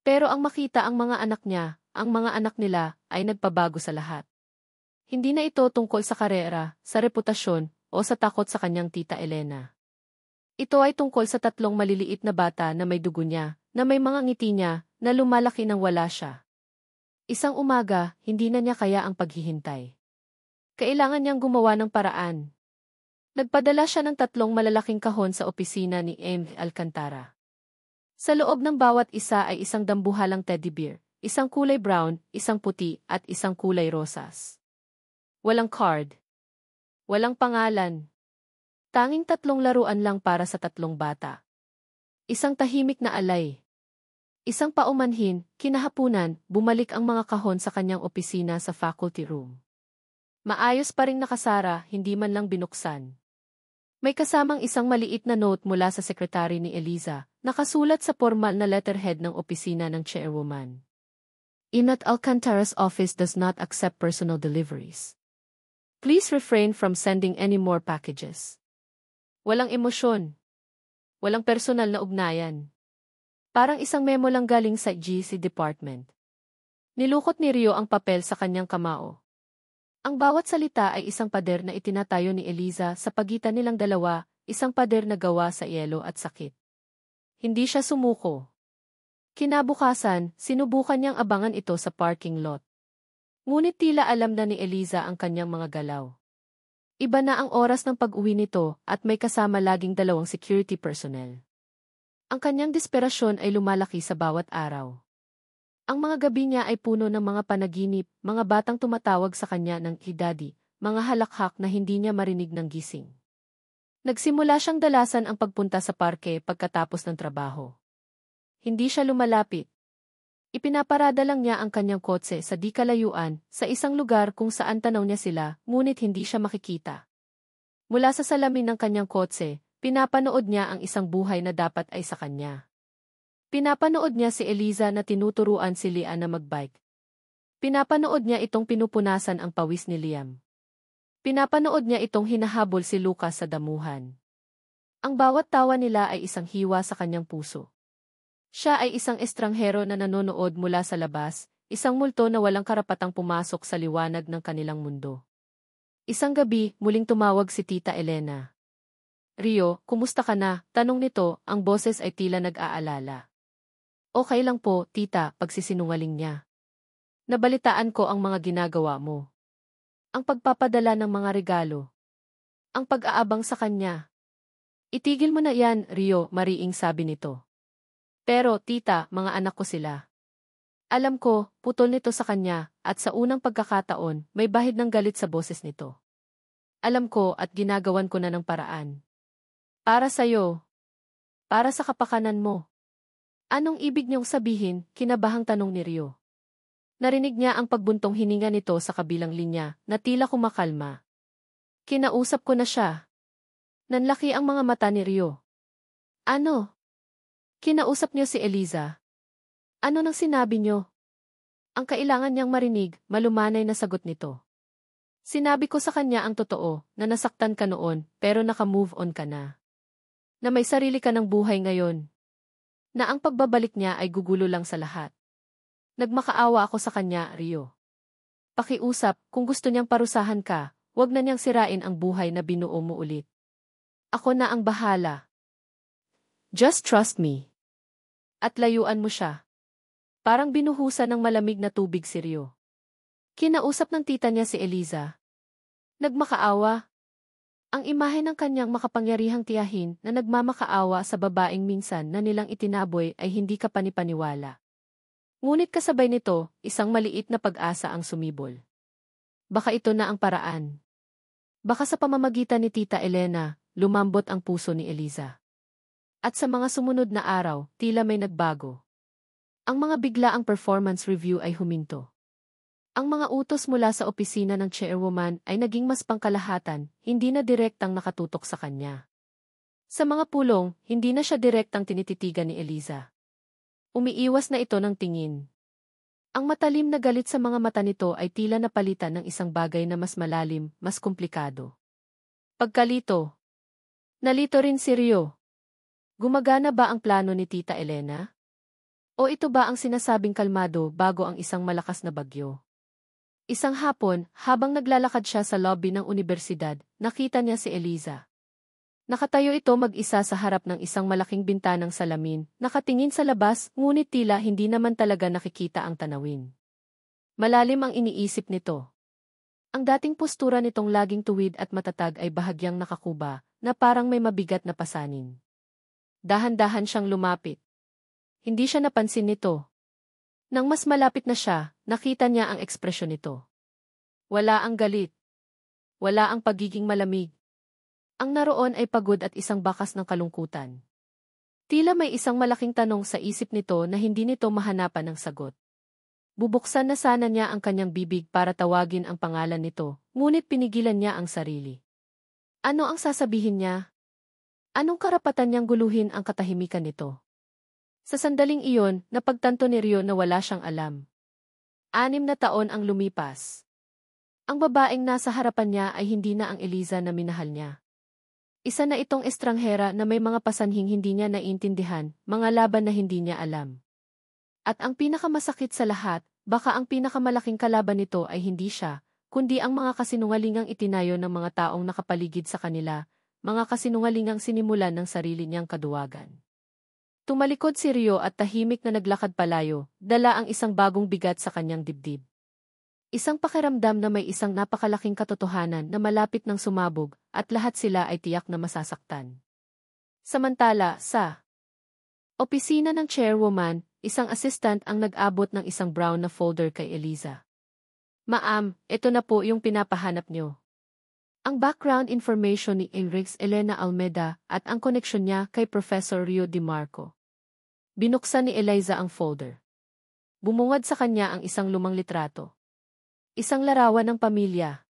Pero ang makita ang mga anak niya, ang mga anak nila, ay nagpabago sa lahat. Hindi na ito tungkol sa karera, sa reputasyon, o sa takot sa kanyang tita Elena. Ito ay tungkol sa tatlong maliliit na bata na may dugo niya, na may mga ngiti niya, na lumalaki nang wala siya. Isang umaga, hindi na niya kaya ang paghihintay. Kailangan niyang gumawa ng paraan. Nagpadala siya ng 3 malalaking kahon sa opisina ni M. Alcantara. Sa loob ng bawat isa ay isang dambuhalang teddy bear, isang kulay brown, isang puti, at isang kulay rosas. Walang card. Walang pangalan. Tanging 3 laruan lang para sa 3 bata. Isang tahimik na alay. Isang paumanhin, kinahapunan, bumalik ang mga kahon sa kanyang opisina sa faculty room. Maayos pa ring nakasara, hindi man lang binuksan. May kasamang isang maliit na note mula sa sekretary ni Eliza, nakasulat sa formal na letterhead ng opisina ng chairwoman. Inat Alcantara's office does not accept personal deliveries. Please refrain from sending any more packages. Walang emosyon. Walang personal na ugnayan. Parang isang memo lang galing sa GC department. Nilukot ni Rio ang papel sa kanyang kamao. Ang bawat salita ay isang pader na itinatayo ni Eliza sa pagitan nilang dalawa, isang pader na gawa sa yelo at sakit. Hindi siya sumuko. Kinabukasan, sinubukan niyang abangan ito sa parking lot. Ngunit tila alam na ni Eliza ang kanyang mga galaw. Iba na ang oras ng pag-uwi nito at may kasama laging 2 security personnel. Ang kanyang desperasyon ay lumalaki sa bawat araw. Ang mga gabi niya ay puno ng mga panaginip, mga batang tumatawag sa kanya ng "Daddy", mga halakhak na hindi niya marinig ng gising. Nagsimula siyang dalasan ang pagpunta sa parke pagkatapos ng trabaho. Hindi siya lumalapit. Ipinaparada lang niya ang kanyang kotse sa di kalayuan, sa isang lugar kung saan tanaw niya sila, ngunit hindi siya makikita. Mula sa salamin ng kanyang kotse, pinapanood niya ang isang buhay na dapat ay sa kanya. Pinapanood niya si Eliza na tinuturuan si Liam na magbike. Pinapanood niya itong pinupunasan ang pawis ni Liam. Pinapanood niya itong hinahabol si Lucas sa damuhan. Ang bawat tawa nila ay isang hiwa sa kanyang puso. Siya ay isang estranghero na nanonood mula sa labas, isang multo na walang karapatang pumasok sa liwanag ng kanilang mundo. Isang gabi, muling tumawag si Tita Elena. "Rio, kumusta ka na?" Tanong nito, ang boses ay tila nag-aalala. "Okay lang po, tita," pagsisinungaling niya. "Nabalitaan ko ang mga ginagawa mo. Ang pagpapadala ng mga regalo. Ang pag-aabang sa kanya. Itigil mo na yan, Rio," mariing sabi nito. "Pero, tita, mga anak ko sila." Alam ko, putol nito sa kanya, at sa unang pagkakataon, may bahid ng galit sa boses nito. "Alam ko at ginagawan ko na ng paraan. Para sa'yo. Para sa kapakanan mo." "Anong ibig niyong sabihin?" kinabahang tanong ni Rio. Narinig niya ang pagbuntong hininga nito sa kabilang linya, na tila kumakalma. "Kinausap ko na siya." Nanlaki ang mga mata ni Rio. "Ano? Kinausap niyo si Eliza? Ano nang sinabi niyo?" Ang kailangan niyang marinig, malumanay na sagot nito. "Sinabi ko sa kanya ang totoo, na nasaktan ka noon, pero naka-move on ka na. Na may sarili ka ng buhay ngayon. Na ang pagbabalik niya ay gugulo lang sa lahat. Nagmakaawa ako sa kanya, Rio. Pakiusap, kung gusto niyang parusahan ka, wag na niyang sirain ang buhay na binuo mo ulit. Ako na ang bahala. Just trust me." At layuan mo siya. Parang binuhusan ng malamig na tubig si Rio. Kinausap ng tita niya si Eliza. Nagmakaawa. Ang imahe ng kanyang makapangyarihang tiyahin na nagmamakaawa sa babaeng minsan na nilang itinaboy ay hindi kapanipaniwala. Ngunit kasabay nito, isang maliit na pag-asa ang sumibol. Baka ito na ang paraan. Baka sa pamamagitan ni Tita Elena, lumambot ang puso ni Eliza. At sa mga sumunod na araw, tila may nagbago. Ang mga biglaang performance review ay huminto. Ang mga utos mula sa opisina ng chairwoman ay naging mas pangkalahatan, hindi na direktang nakatutok sa kanya. Sa mga pulong, hindi na siya direktang tinititigan ni Eliza. Umiiwas na ito ng tingin. Ang matalim na galit sa mga mata nito ay tila napalitan ng isang bagay na mas malalim, mas komplikado. Pagkalito. Nalito rin si Rio. Gumagana ba ang plano ni Tita Elena? O ito ba ang sinasabing kalmado bago ang isang malakas na bagyo? Isang hapon, habang naglalakad siya sa lobby ng unibersidad, nakita niya si Eliza. Nakatayo ito mag-isa sa harap ng isang malaking bintanang salamin, nakatingin sa labas, ngunit tila hindi naman talaga nakikita ang tanawin. Malalim ang iniisip nito. Ang dating postura nitong laging tuwid at matatag ay bahagyang nakakuba, na parang may mabigat na pasanin. Dahan-dahan siyang lumapit. Hindi siya napansin nito. Nang mas malapit na siya, nakita niya ang ekspresyon nito. Wala ang galit. Wala ang pagiging malamig. Ang naroon ay pagod at isang bakas ng kalungkutan. Tila may isang malaking tanong sa isip nito na hindi nito mahanapan ng sagot. Bubuksan na sana niya ang kanyang bibig para tawagin ang pangalan nito, ngunit pinigilan niya ang sarili. Ano ang sasabihin niya? Anong karapatan niyang guluhin ang katahimikan nito? Sa sandaling iyon, napagtanto ni Rio na wala siyang alam. 6 na taon ang lumipas. Ang babaeng nasa harapan niya ay hindi na ang Eliza na minahal niya. Isa na itong estranghera na may mga pasanhing hindi niya naiintindihan, mga laban na hindi niya alam. At ang pinakamasakit sa lahat, baka ang pinakamalaking kalaban nito ay hindi siya, kundi ang mga kasinungalingang itinayo ng mga taong nakapaligid sa kanila, mga kasinungalingang sinimulan ng sarili niyang kaduwagan. Tumalikod si Rio at tahimik na naglakad palayo, dala ang isang bagong bigat sa kanyang dibdib. Isang pakiramdam na may isang napakalaking katotohanan na malapit ng sumabog at lahat sila ay tiyak na masasaktan. Samantala, sa opisina ng chairwoman, isang assistant ang nag-abot ng isang brown na folder kay Eliza. Ma'am, ito na po yung pinapahanap nyo. Ang background information ni Enrique Elena Almeda at ang koneksyon niya kay Professor Rio DiMarco. Binuksan ni Eliza ang folder. Bumungad sa kanya ang isang lumang litrato. Isang larawan ng pamilya.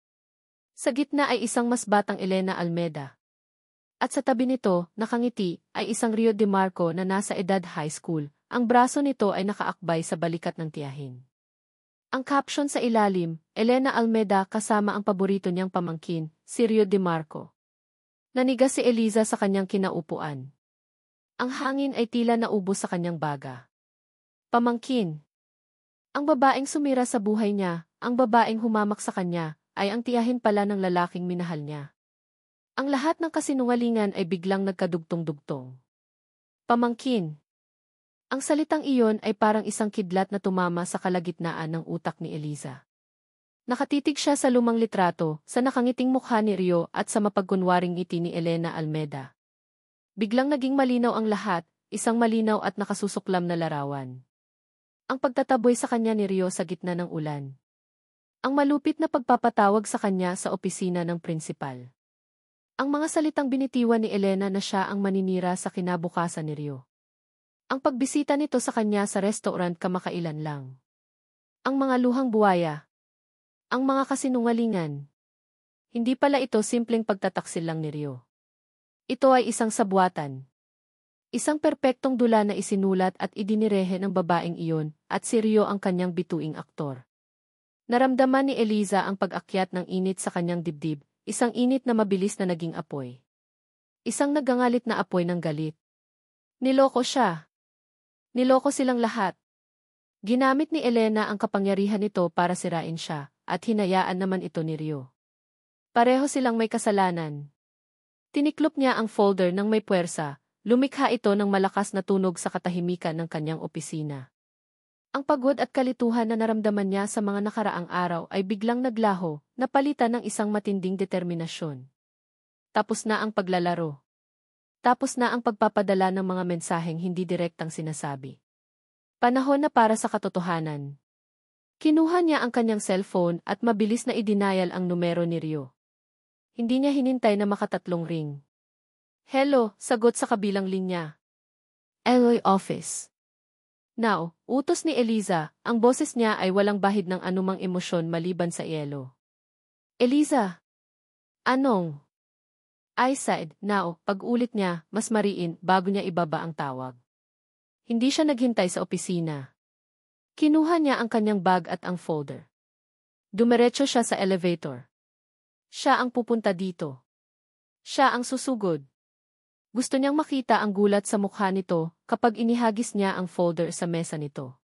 Sa gitna ay isang mas batang Elena Almeda. At sa tabi nito, nakangiti, ay isang Rio DiMarco na nasa edad high school. Ang braso nito ay nakaakbay sa balikat ng tiyahin. Ang caption sa ilalim, Elena Almeda kasama ang paborito niyang pamangkin, si Rio DiMarco. Nanigas si Eliza sa kanyang kinaupuan. Ang hangin ay tila naubos sa kanyang baga. Pamangkin. Ang babaeng sumira sa buhay niya, ang babaeng humamak sa kanya, ay ang tiyahin pala ng lalaking minahal niya. Ang lahat ng kasinungalingan ay biglang nagkadugtong-dugtong. Pamangkin. Ang salitang iyon ay parang isang kidlat na tumama sa kalagitnaan ng utak ni Eliza. Nakatitig siya sa lumang litrato, sa nakangiting mukha ni Rio at sa mapagkunwaring ngiti ni Elena Almeda. Biglang naging malinaw ang lahat, isang malinaw at nakasusuklam na larawan. Ang pagtataboy sa kanya ni Rio sa gitna ng ulan. Ang malupit na pagpapatawag sa kanya sa opisina ng prinsipal. Ang mga salitang binitiwan ni Elena na siya ang maninira sa kinabukasan ni Rio. Ang pagbisita nito sa kanya sa restaurant kamakailan lang. Ang mga luhang buwaya. Ang mga kasinungalingan. Hindi pala ito simpleng pagtataksil lang ni Rio. Ito ay isang sabwatan. Isang perpektong dula na isinulat at idinirehe ng babaeng iyon, at si Rio ang kanyang bituing aktor. Naramdaman ni Eliza ang pag-akyat ng init sa kanyang dibdib, isang init na mabilis na naging apoy. Isang nagangalit na apoy ng galit. Niloko siya. Niloko silang lahat. Ginamit ni Elena ang kapangyarihan nito para sirain siya, at hinayaan naman ito ni Rio. Pareho silang may kasalanan. Tiniklop niya ang folder ng may puwersa, lumikha ito ng malakas na tunog sa katahimikan ng kanyang opisina. Ang pagod at kalituhan na naramdaman niya sa mga nakaraang araw ay biglang naglaho, napalitan ng isang matinding determinasyon. Tapos na ang paglalaro. Tapos na ang pagpapadala ng mga mensaheng hindi direktang sinasabi. Panahon na para sa katotohanan. Kinuha niya ang kanyang cellphone at mabilis na idinayal ang numero ni Rio. Hindi niya hinintay na makatatlong ring. Hello, sagot sa kabilang linya. Eloy office. Now, utos ni Eliza, ang boses niya ay walang bahid ng anumang emosyon maliban sa yelo. Eliza! Anong? I said, now, pag-ulit niya, mas mariin, bago niya ibaba ang tawag. Hindi siya naghintay sa opisina. Kinuha niya ang kanyang bag at ang folder. Dumiretso siya sa elevator. Siya ang pupunta dito. Siya ang susugod. Gusto niyang makita ang gulat sa mukha nito kapag inihagis niya ang folder sa mesa nito.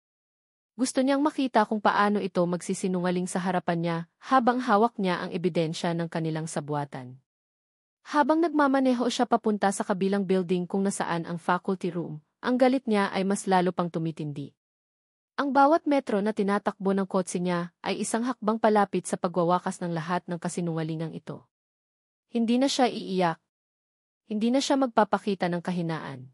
Gusto niyang makita kung paano ito magsisinungaling sa harapan niya habang hawak niya ang ebidensya ng kanilang sabwatan. Habang nagmamaneho siya papunta sa kabilang building kung nasaan ang faculty room, ang galit niya ay mas lalo pang tumitindi. Ang bawat metro na tinatakbo ng kotse niya ay isang hakbang palapit sa pagwawakas ng lahat ng kasinungalingang ito. Hindi na siya iiyak. Hindi na siya magpapakita ng kahinaan.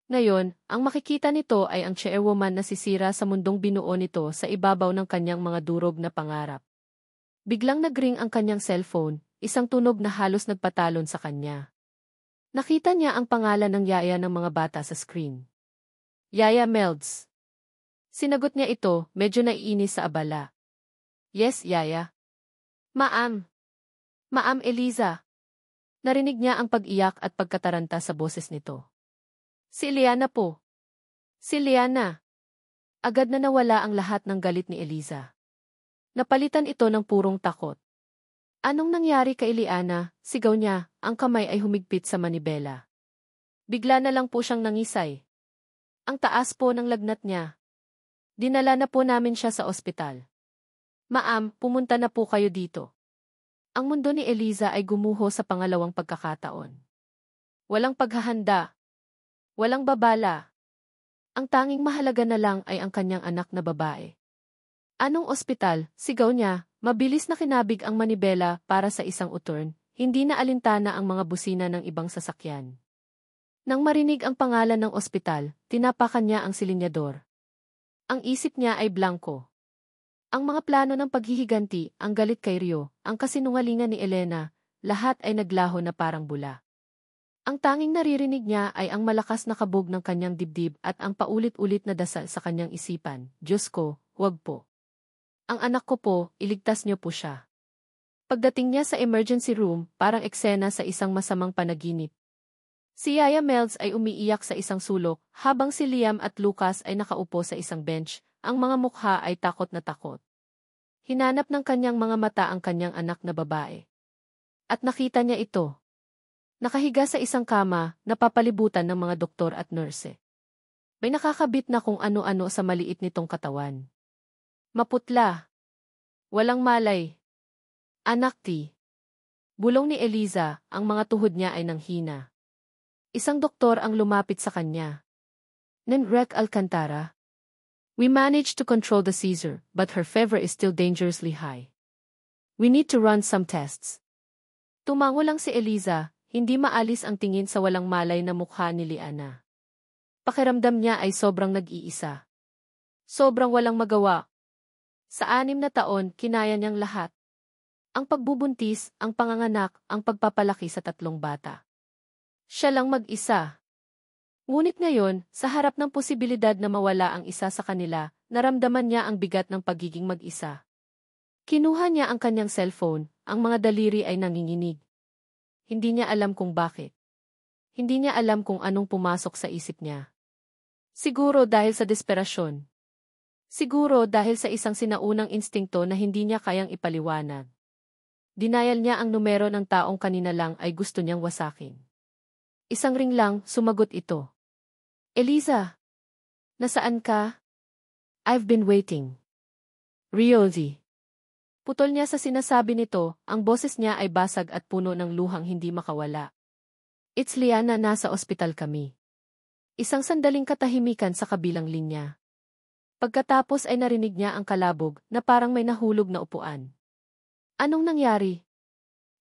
Ngayon, ang makikita nito ay ang chairwoman na sisira sa mundong binuo nito sa ibabaw ng kanyang mga durog na pangarap. Biglang nagring ang kanyang cellphone, isang tunog na halos nagpatalon sa kanya. Nakita niya ang pangalan ng yaya ng mga bata sa screen. Yaya Melds. Sinagot niya ito, medyo naiinis sa abala. Yes, yaya. Ma'am. Ma'am Eliza. Narinig niya ang pag-iyak at pagkataranta sa boses nito. Si Liana po. Si Liana. Agad na nawala ang lahat ng galit ni Eliza. Napalitan ito ng purong takot. Anong nangyari kay Liana? Sigaw niya, ang kamay ay humigpit sa manibela. Bigla na lang po siyang nangisay. Ang taas po ng lagnat niya. Dinala na po namin siya sa ospital. Ma'am, pumunta na po kayo dito. Ang mundo ni Eliza ay gumuho sa pangalawang pagkakataon. Walang paghahanda. Walang babala. Ang tanging mahalaga na lang ay ang kanyang anak na babae. Anong ospital? Sigaw niya, mabilis na kinabig ang manibela para sa isang uturn, hindi na alintana ang mga busina ng ibang sasakyan. Nang marinig ang pangalan ng ospital, tinapakan niya ang silinyador. Ang isip niya ay blanko. Ang mga plano ng paghihiganti, ang galit kay Rio, ang kasinungalingan ni Elena, lahat ay naglaho na parang bula. Ang tanging naririnig niya ay ang malakas na kabog ng kanyang dibdib at ang paulit-ulit na dasal sa kanyang isipan, Diyos ko, huwag po. Ang anak ko po, iligtas niyo po siya. Pagdating niya sa emergency room, parang eksena sa isang masamang panaginip. Si Yaya Melds ay umiiyak sa isang sulok, habang si Liam at Lucas ay nakaupo sa isang bench, ang mga mukha ay takot na takot. Hinanap ng kanyang mga mata ang kanyang anak na babae. At nakita niya ito. Nakahiga sa isang kama, napapalibutan ng mga doktor at nurse. May nakakabit na kung ano-ano sa maliit nitong katawan. Maputla. Walang malay. Anak ti. Bulong ni Eliza, ang mga tuhod niya ay nanghina. Isang doktor ang lumapit sa kanya. Nenrec Alcantara. We managed to control the seizure, but her fever is still dangerously high. We need to run some tests. Tumango lang si Eliza. Hindi maalis ang tingin sa walang malay na mukha ni Liana. Pakiramdam niya ay sobrang nag-iisa. Sobrang walang magawa. Sa 6 na taon, kinaya niyang lahat. Ang pagbubuntis, ang panganganak, ang pagpapalaki sa 3 bata. Siya lang mag-isa. Ngunit ngayon, sa harap ng posibilidad na mawala ang isa sa kanila, naramdaman niya ang bigat ng pagiging mag-isa. Kinuha niya ang kanyang cellphone, ang mga daliri ay nanginginig. Hindi niya alam kung bakit. Hindi niya alam kung anong pumasok sa isip niya. Siguro dahil sa desperasyon. Siguro dahil sa isang sinaunang instingto na hindi niya kayang ipaliwanag. Denial niya ang numero ng taong kanina lang ay gusto niyang wasakin. Isang ring lang, sumagot ito. Eliza! Nasaan ka? I've been waiting. Riozi. Putol niya sa sinasabi nito, ang boses niya ay basag at puno ng luhang hindi makawala. It's Liana, nasa ospital kami. Isang sandaling katahimikan sa kabilang linya. Pagkatapos ay narinig niya ang kalabog na parang may nahulog na upuan. Anong nangyari?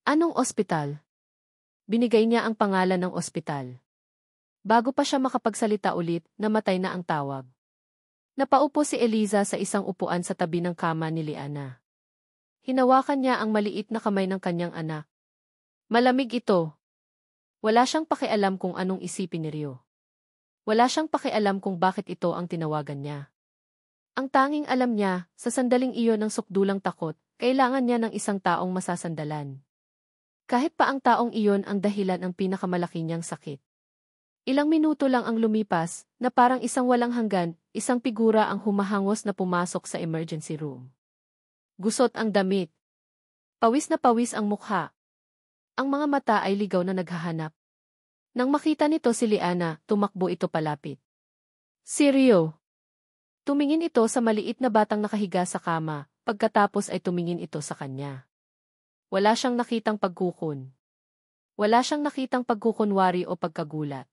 Anong ospital? Binigay niya ang pangalan ng ospital. Bago pa siya makapagsalita ulit, namatay na ang tawag. Napaupo si Eliza sa isang upuan sa tabi ng kama ni Liana. Hinawakan niya ang maliit na kamay ng kanyang anak. Malamig ito. Wala siyang pakialam kung anong isipin ni Rio. Wala siyang pakialam kung bakit ito ang tinawagan niya. Ang tanging alam niya, sa sandaling iyon ng sukdulang takot, kailangan niya ng isang taong masasandalan. Kahit pa ang taong iyon ang dahilan ng pinakamalaki niyang sakit. Ilang minuto lang ang lumipas, na parang isang walang hanggan, isang figura ang humahangos na pumasok sa emergency room. Gusot ang damit. Pawis na pawis ang mukha. Ang mga mata ay ligaw na naghahanap. Nang makita nito si Liana, tumakbo ito palapit. Si Rio. Tumingin ito sa maliit na batang nakahiga sa kama, pagkatapos ay tumingin ito sa kanya. Wala siyang nakitang pagkukon. Wala siyang nakitang pagkukunwari o pagkagulat.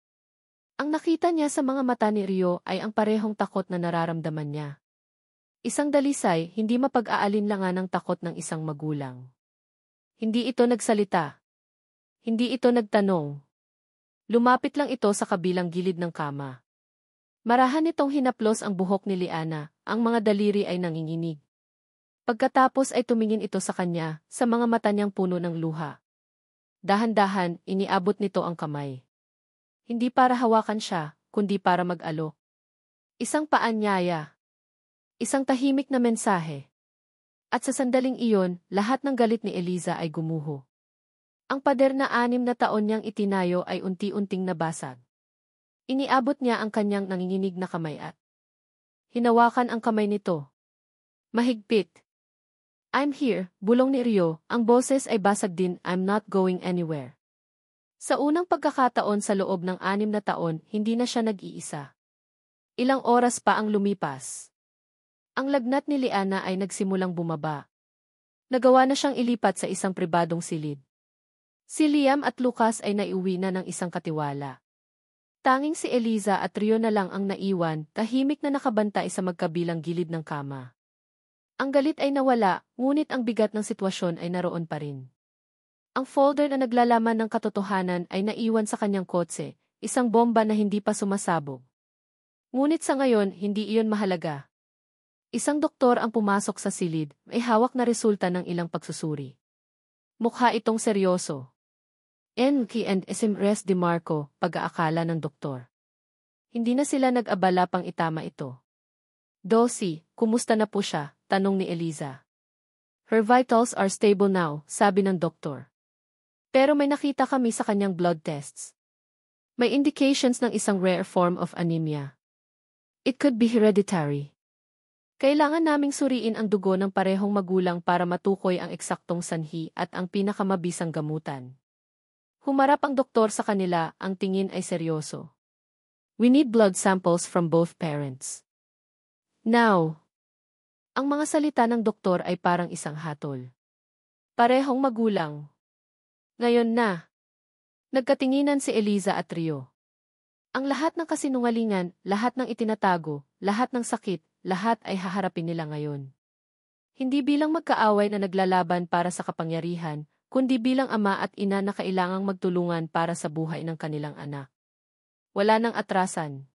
Ang nakita niya sa mga mata ni Rio ay ang parehong takot na nararamdaman niya. Isang dalisay, hindi mapag-aalinlangan ng takot ng isang magulang. Hindi ito nagsalita. Hindi ito nagtanong. Lumapit lang ito sa kabilang gilid ng kama. Marahan nitong hinaplos ang buhok ni Liana, ang mga daliri ay nanginginig. Pagkatapos ay tumingin ito sa kanya, sa mga mata niyang puno ng luha. Dahan-dahan, iniabot nito ang kamay. Hindi para hawakan siya, kundi para mag-alok. Isang paanyaya. Isang tahimik na mensahe. At sa sandaling iyon, lahat ng galit ni Eliza ay gumuho. Ang pader na 6 na taon niyang itinayo ay unti-unting nabasag. Iniabot niya ang kanyang nanginginig na kamay at hinawakan ang kamay nito. Mahigpit. I'm here, bulong ni Rio, ang boses ay basag din, I'm not going anywhere. Sa unang pagkakataon sa loob ng 6 na taon, hindi na siya nag-iisa. Ilang oras pa ang lumipas. Ang lagnat ni Liana ay nagsimulang bumaba. Nagawa na siyang ilipat sa isang pribadong silid. Si Liam at Lucas ay naiuwi na ng isang katiwala. Tanging si Eliza at Rio na lang ang naiwan, tahimik na nakabantay sa magkabilang gilid ng kama. Ang galit ay nawala, ngunit ang bigat ng sitwasyon ay naroon pa rin. Ang folder na naglalaman ng katotohanan ay naiwan sa kanyang kotse, isang bomba na hindi pa sumasabog. Ngunit sa ngayon, hindi iyon mahalaga. Isang doktor ang pumasok sa silid, may hawak na resulta ng ilang pagsusuri. Mukha itong seryoso. N.K. and S.M.R.S. DeMarco, pag-aakala ng doktor. Hindi na sila nag-abala pang itama ito. Dosi, kumusta na po siya? Tanong ni Eliza. Her vitals are stable now, sabi ng doktor. Pero may nakita kami sa kanyang blood tests. May indications ng isang rare form of anemia. It could be hereditary. Kailangan naming suriin ang dugo ng parehong magulang para matukoy ang eksaktong sanhi at ang pinakamabisang gamutan. Humarap ang doktor sa kanila, ang tingin ay seryoso. We need blood samples from both parents. Now. Ang mga salita ng doktor ay parang isang hatol. Parehong magulang. Ngayon na. Nagkatinginan si Eliza at Rio. Ang lahat ng kasinungalingan, lahat ng itinatago, lahat ng sakit, lahat ay haharapin nila ngayon. Hindi bilang magkaaway na naglalaban para sa kapangyarihan, kundi bilang ama at ina na kailangang magtulungan para sa buhay ng kanilang anak. Wala nang atrasan.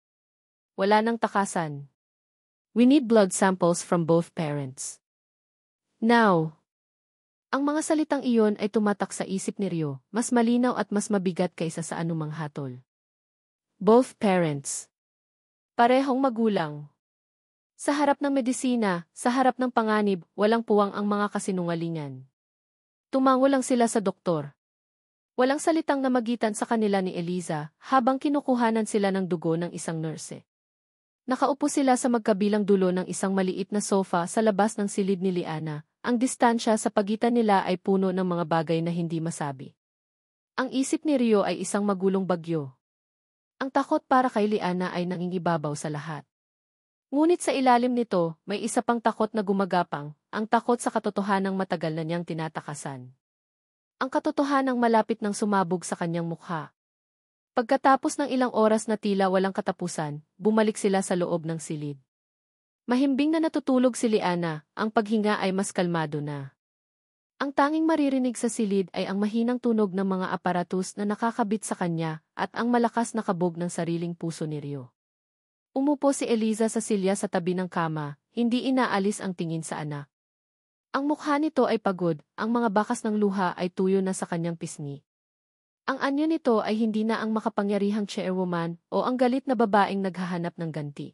Wala nang takasan. We need blood samples from both parents. Now. Ang mga salitang iyon ay tumatak sa isip ni Rio, mas malinaw at mas mabigat kaysa sa anumang hatol. Both parents. Parehong magulang. Sa harap ng medisina, sa harap ng panganib, walang puwang ang mga kasinungalingan. Tumango lang sila sa doktor. Walang salitang namagitan sa kanila ni Eliza, habang kinukuhanan sila ng dugo ng isang nurse. Nakaupo sila sa magkabilang dulo ng isang maliit na sofa sa labas ng silid ni Liana. Ang distansya sa pagitan nila ay puno ng mga bagay na hindi masabi. Ang isip ni Rio ay isang magulong bagyo. Ang takot para kay Liana ay nangingibabaw sa lahat. Ngunit sa ilalim nito, may isa pang takot na gumagapang, ang takot sa katotohanang matagal na niyang tinatakasan. Ang katotohanang malapit nang sumabog sa kanyang mukha. Pagkatapos ng ilang oras na tila walang katapusan, bumalik sila sa loob ng silid. Mahimbing na natutulog si Liana, ang paghinga ay mas kalmado na. Ang tanging maririnig sa silid ay ang mahinang tunog ng mga aparatus na nakakabit sa kanya at ang malakas na kabog ng sariling puso ni Rio. Umupo si Eliza sa silya sa tabi ng kama, hindi inaalis ang tingin sa anak. Ang mukha nito ay pagod, ang mga bakas ng luha ay tuyo na sa kanyang pisngi. Ang anyo nito ay hindi na ang makapangyarihang chairwoman o ang galit na babaeng naghahanap ng ganti.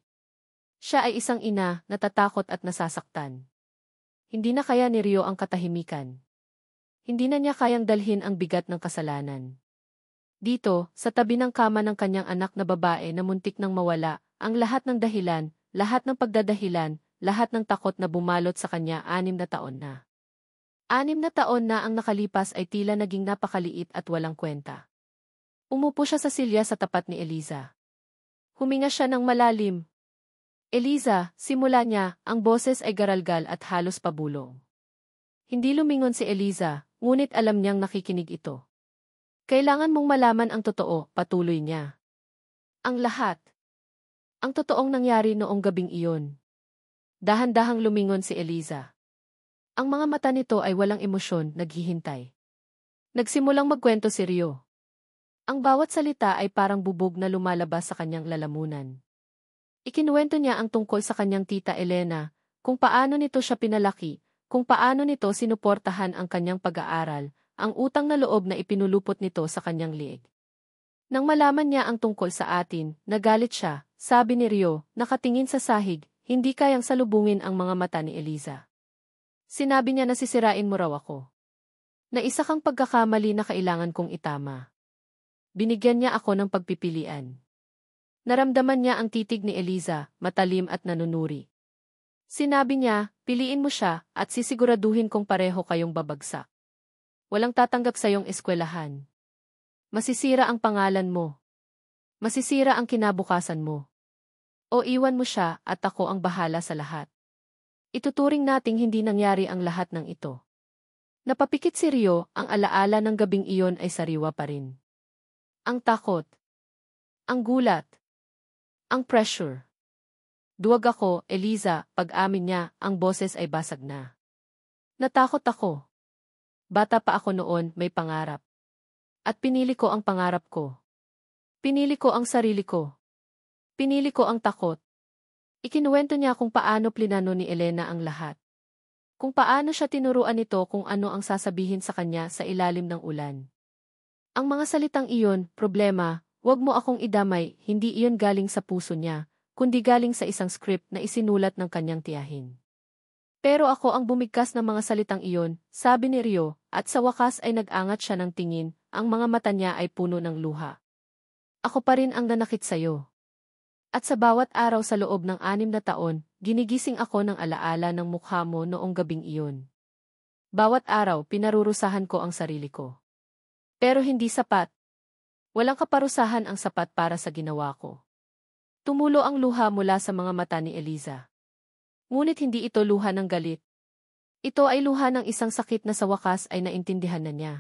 Siya ay isang ina, natatakot at nasasaktan. Hindi na kaya ni Rio ang katahimikan. Hindi na niya kayang dalhin ang bigat ng kasalanan. Dito, sa tabi ng kama ng kanyang anak na babae na muntik nang mawala, ang lahat ng dahilan, lahat ng pagdadahilan, lahat ng takot na bumalot sa kanya 6 na taon na. 6 na taon na ang nakalipas ay tila naging napakaliit at walang kwenta. Umupo siya sa silya sa tapat ni Eliza. Huminga siya ng malalim. Eliza, simula niya, ang boses ay garalgal at halos pabulong. Hindi lumingon si Eliza, ngunit alam niyang nakikinig ito. Kailangan mong malaman ang totoo, patuloy niya. Ang lahat. Ang totoong nangyari noong gabing iyon. Dahan-dahang lumingon si Eliza. Ang mga mata nito ay walang emosyon, naghihintay. Nagsimulang magkwento si Rio. Ang bawat salita ay parang bubog na lumalabas sa kanyang lalamunan. Ikinuwento niya ang tungkol sa kanyang tita Elena, kung paano nito siya pinalaki, kung paano nito sinuportahan ang kanyang pag-aaral, ang utang na loob na ipinulupot nito sa kanyang liig. Nang malaman niya ang tungkol sa atin, nagalit siya, sabi ni Rio, nakatingin sa sahig, hindi kayang salubungin ang mga mata ni Eliza. Sinabi niya na sisirain mo raw ako. Na isa kang pagkakamali na kailangan kong itama. Binigyan niya ako ng pagpipilian. Naramdaman niya ang titig ni Eliza, matalim at nanunuri. Sinabi niya, piliin mo siya at sisiguraduhin kong pareho kayong babagsak. Walang tatanggap sa iyong eskwelahan. Masisira ang pangalan mo. Masisira ang kinabukasan mo. O iwan mo siya at ako ang bahala sa lahat. Ituturing nating hindi nangyari ang lahat ng ito. Napapikit si Rio, ang alaala ng gabing iyon ay sariwa pa rin. Ang takot. Ang gulat. Ang pressure. Duwag ako, Eliza, pag-amin niya, ang boses ay basag na. Natakot ako. Bata pa ako noon, may pangarap. At pinili ko ang pangarap ko. Pinili ko ang sarili ko. Pinili ko ang takot. Ikinuwento niya kung paano plinano ni Elena ang lahat. Kung paano siya tinuruan nito kung ano ang sasabihin sa kanya sa ilalim ng ulan. Ang mga salitang iyon, problema, wag mo akong idamay, hindi iyon galing sa puso niya, kundi galing sa isang script na isinulat ng kanyang tiyahin. Pero ako ang bumigkas ng mga salitang iyon, sabi ni Rio, at sa wakas ay nag-angat siya ng tingin, ang mga mata niya ay puno ng luha. Ako pa rin ang nanakit sa'yo. At sa bawat araw sa loob ng 6 na taon, ginigising ako ng alaala ng mukha mo noong gabing iyon. Bawat araw, pinarurusahan ko ang sarili ko. Pero hindi sapat. Walang kaparusahan ang sapat para sa ginawa ko. Tumulo ang luha mula sa mga mata ni Eliza. Ngunit hindi ito luha ng galit. Ito ay luha ng isang sakit na sa wakas ay naintindihan na niya.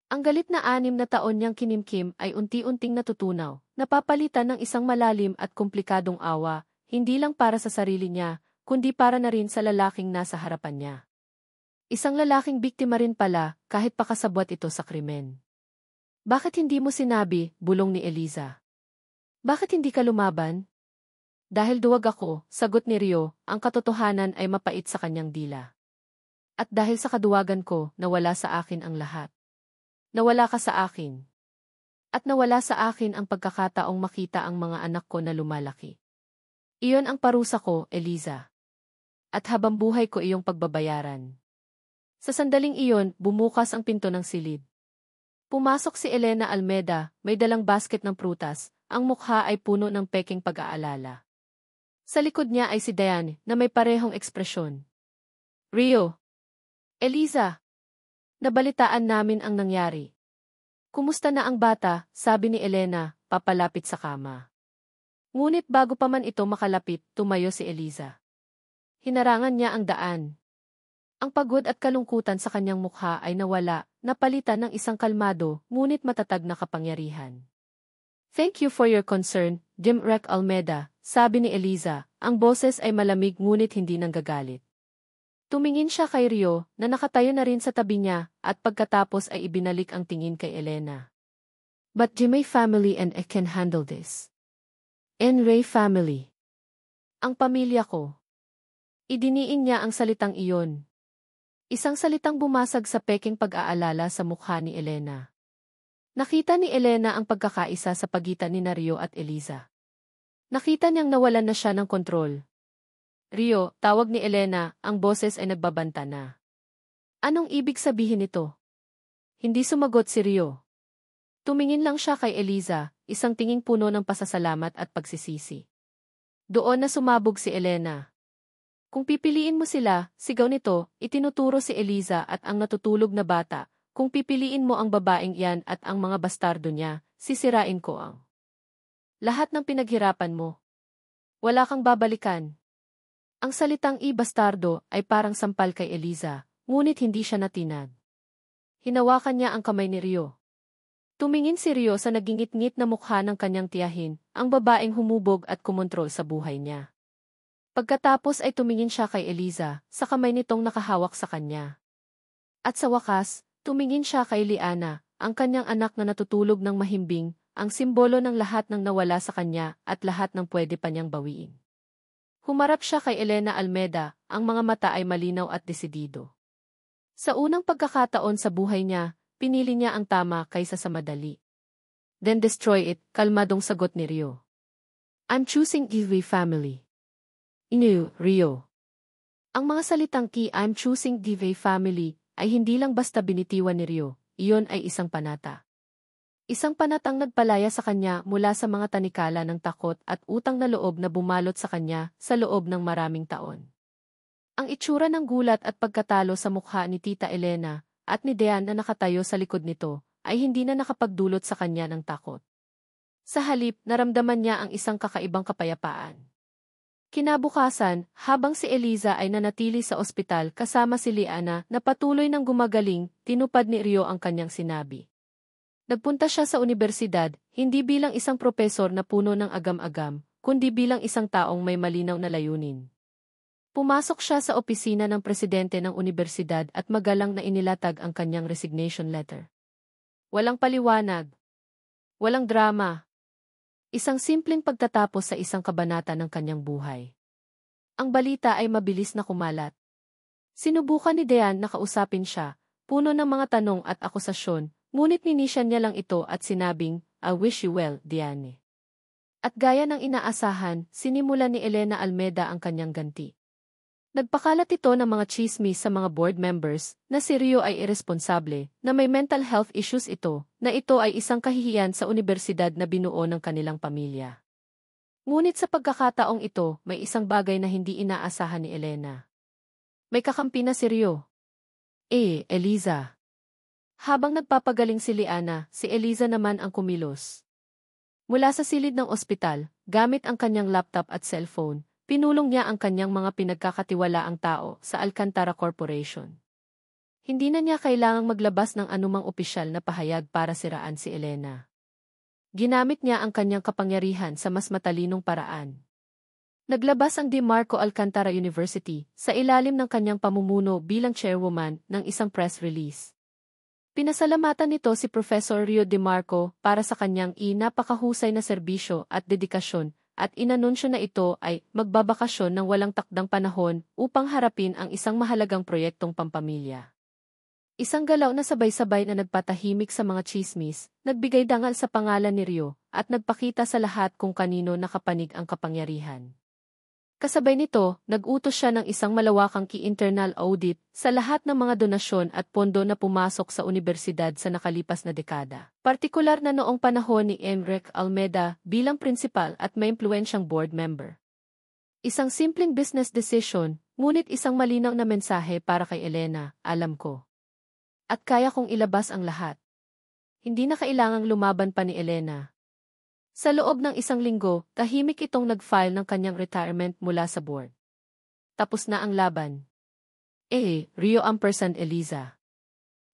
Ang galit na 6 na taon niyang kinimkim ay unti-unting natutunaw, napapalitan ng isang malalim at komplikadong awa, hindi lang para sa sarili niya, kundi para na rin sa lalaking nasa harapan niya. Isang lalaking biktima rin pala, kahit pakasabwat ito sa krimen. Bakit hindi mo sinabi, bulong ni Eliza? Bakit hindi ka lumaban? Dahil duwag ako, sagot ni Rio, ang katotohanan ay mapait sa kanyang dila. At dahil sa kaduwagan ko, nawala sa akin ang lahat. Nawala ka sa akin. At nawala sa akin ang pagkakataong makita ang mga anak ko na lumalaki. Iyon ang parusa ko, Eliza. At habang buhay ko iyong pagbabayaran. Sa sandaling iyon, bumukas ang pinto ng silid. Pumasok si Elena Almeda, may dalang basket ng prutas, ang mukha ay puno ng peking pag-aalala. Sa likod niya ay si Diane, na may parehong ekspresyon. Rio. Eliza. Nabalitaan namin ang nangyari. Kumusta na ang bata, sabi ni Elena, papalapit sa kama. Ngunit bago pa man ito makalapit, tumayo si Eliza. Hinarangan niya ang daan. Ang pagod at kalungkutan sa kanyang mukha ay nawala, napalitan ng isang kalmado, ngunit matatag na kapangyarihan. Thank you for your concern, Jim Rec Almeda, sabi ni Eliza, ang boses ay malamig ngunit hindi nanggagalit. Tumingin siya kay Rio, na nakatayo na rin sa tabi niya, at pagkatapos ay ibinalik ang tingin kay Elena. But Jimmy family and I can handle this. And Ray family. Ang pamilya ko. Idiniin niya ang salitang iyon. Isang salitang bumasag sa peking pag-aalala sa mukha ni Elena. Nakita ni Elena ang pagkakaisa sa pagitan ni Rio at Eliza. Nakita niyang nawalan na siya ng kontrol. Rio, tawag ni Elena, ang boses ay nagbabanta na. Anong ibig sabihin nito? Hindi sumagot si Rio. Tumingin lang siya kay Eliza, isang tinging puno ng pasasalamat at pagsisisi. Doon na sumabog si Elena. Kung pipiliin mo sila, sigaw nito, itinuturo si Eliza at ang natutulog na bata, kung pipiliin mo ang babaeng iyan at ang mga bastardo niya, sisirain ko ang lahat ng pinaghirapan mo. Wala kang babalikan. Ang salitang bastardo ay parang sampal kay Eliza, ngunit hindi siya natinag. Hinawakan niya ang kamay ni Rio. Tumingin si Rio sa nagingit-ngit na mukha ng kanyang tiyahin, ang babaeng humubog at kumontrol sa buhay niya. Pagkatapos ay tumingin siya kay Eliza, sa kamay nitong nakahawak sa kanya. At sa wakas, tumingin siya kay Liana, ang kanyang anak na natutulog ng mahimbing, ang simbolo ng lahat ng nawala sa kanya at lahat ng pwede pa niyang bawiin. Humarap siya kay Elena Almeda, ang mga mata ay malinaw at desidido. Sa unang pagkakataon sa buhay niya, pinili niya ang tama kaysa sa madali. Then destroy it, kalmadong sagot ni Rio. I'm choosing Ivy family. Rio. Ang mga salitang I'm choosing Ivy family ay hindi lang basta binitiwan ni Rio, iyon ay isang panata. Isang panatang nagpalaya sa kanya mula sa mga tanikala ng takot at utang na loob na bumalot sa kanya sa loob ng maraming taon. Ang itsura ng gulat at pagkatalo sa mukha ni Tita Elena at ni Dean na nakatayo sa likod nito ay hindi na nakapagdulot sa kanya ng takot. Sa halip, naramdaman niya ang isang kakaibang kapayapaan. Kinabukasan, habang si Eliza ay nanatili sa ospital kasama si Liana na patuloy nang gumagaling, tinupad ni Rio ang kanyang sinabi. Nagpunta siya sa unibersidad, hindi bilang isang propesor na puno ng agam-agam, kundi bilang isang taong may malinaw na layunin. Pumasok siya sa opisina ng presidente ng unibersidad at magalang na inilatag ang kanyang resignation letter. Walang paliwanag. Walang drama. Isang simpleng pagtatapos sa isang kabanata ng kanyang buhay. Ang balita ay mabilis na kumalat. Sinubukan ni Dean na kausapin siya, puno ng mga tanong at akusasyon, ngunit ninisyan niya lang ito at sinabing, I wish you well, Diane. At gaya ng inaasahan, sinimulan ni Elena Almeda ang kanyang ganti. Nagpakalat ito ng mga chismis sa mga board members na si Rio ay irresponsable, na may mental health issues ito, na ito ay isang kahihiyan sa unibersidad na binuo ng kanilang pamilya. Ngunit sa pagkakataong ito, may isang bagay na hindi inaasahan ni Elena. May kakampi na si Rio. Eliza. Habang nagpapagaling si Liana, si Eliza naman ang kumilos. Mula sa silid ng ospital, gamit ang kanyang laptop at cellphone, pinulong niya ang kanyang mga pinagkakatiwalaang tao sa Alcantara Corporation. Hindi na niya kailangang maglabas ng anumang opisyal na pahayag para siraan si Elena. Ginamit niya ang kanyang kapangyarihan sa mas matalinong paraan. Naglabas ang DeMarco Alcantara University sa ilalim ng kanyang pamumuno bilang chairwoman ng isang press release. Pinasalamatan nito si Professor Rio DeMarco para sa kanyang napakahusay na serbisyo at dedikasyon, at inanunsyo na ito ay magbabakasyon ng walang takdang panahon upang harapin ang isang mahalagang proyektong pampamilya. Isang galaw na sabay-sabay na nagpatahimik sa mga chismis, nagbigay dangal sa pangalan ni Rio, at nagpakita sa lahat kung kanino nakapanig ang kapangyarihan. Kasabay nito, nag-utos siya ng isang malawakang internal audit sa lahat ng mga donasyon at pondo na pumasok sa unibersidad sa nakalipas na dekada. Partikular na noong panahon ni Enrique Almeda bilang principal at may impluwensyang board member. Isang simpleng business decision, ngunit isang malinaw na mensahe para kay Elena, alam ko. At kaya kong ilabas ang lahat. Hindi na kailangang lumaban pa ni Elena. Sa loob ng isang linggo, tahimik itong nag-file ng kanyang retirement mula sa board. Tapos na ang laban. Rio Ampersand Eliza.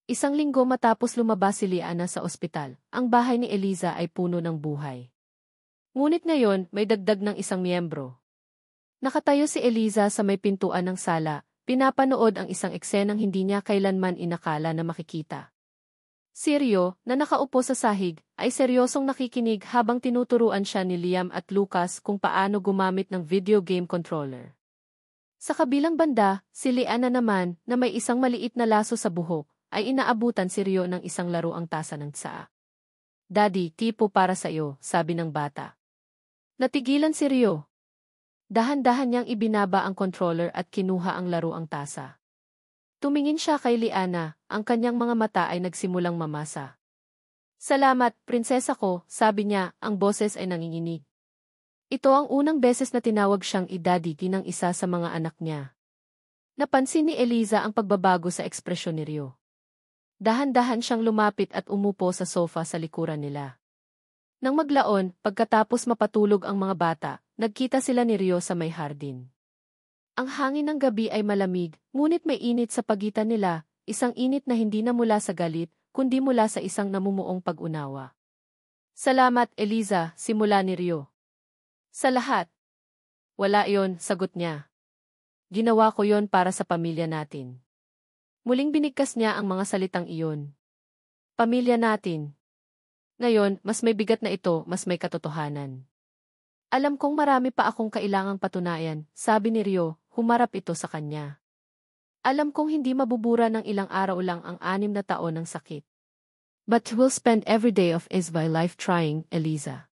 Isang linggo matapos lumabas si Liana sa ospital, ang bahay ni Eliza ay puno ng buhay. Ngunit ngayon, may dagdag ng isang miyembro. Nakatayo si Eliza sa may pintuan ng sala, pinapanood ang isang eksenang hindi niya kailanman inakala na makikita. Si Rio, na nakaupo sa sahig, ay seryosong nakikinig habang tinuturuan siya ni Liam at Lucas kung paano gumamit ng video game controller. Sa kabilang banda, si Liana naman, na may isang maliit na laso sa buhok, ay inaabutan si Rio ng isang laruang tasa ng tsaa. Daddy, tipo para sa iyo, sabi ng bata. Natigilan si Rio. Dahan-dahan niyang ibinaba ang controller at kinuha ang laruang tasa. Tumingin siya kay Liana, ang kanyang mga mata ay nagsimulang mamasa. Salamat, prinsesa ko, sabi niya, ang boses ay nanginginig. Ito ang unang beses na tinawag siyang idaddy ng isa sa mga anak niya. Napansin ni Eliza ang pagbabago sa ekspresyon ni Rio. Dahan-dahan siyang lumapit at umupo sa sofa sa likuran nila. Nang maglaon, pagkatapos mapatulog ang mga bata, nagkita sila ni Rio sa may hardin. Ang hangin ng gabi ay malamig, ngunit may init sa pagitan nila, isang init na hindi na mula sa galit, kundi mula sa isang namumuong pag-unawa. Salamat, Eliza, simula ni Rio. Sa lahat. Wala yon, sagot niya. Ginawa ko yon para sa pamilya natin. Muling binigkas niya ang mga salitang iyon. Pamilya natin. Ngayon, mas may bigat na ito, mas may katotohanan. Alam kong marami pa akong kailangang patunayan, sabi ni Rio, humarap ito sa kanya. Alam kong hindi mabubura ng ilang araw lang ang 6 na taon ng sakit. But we'll spend every day of my life trying, Eliza.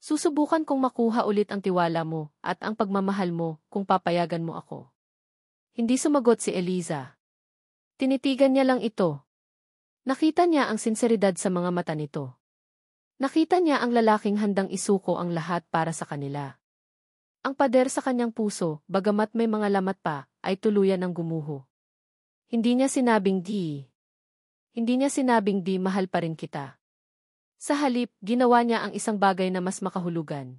Susubukan kong makuha ulit ang tiwala mo at ang pagmamahal mo kung papayagan mo ako. Hindi sumagot si Eliza. Tinitigan niya lang ito. Nakita niya ang sinseridad sa mga mata nito. Nakita niya ang lalaking handang isuko ang lahat para sa kanila. Ang pader sa kanyang puso, bagamat may mga lamat pa, ay tuluyan ng gumuho. Hindi niya sinabing di. Hindi niya sinabing di mahal pa rin kita. Sa halip, ginawa niya ang isang bagay na mas makahulugan.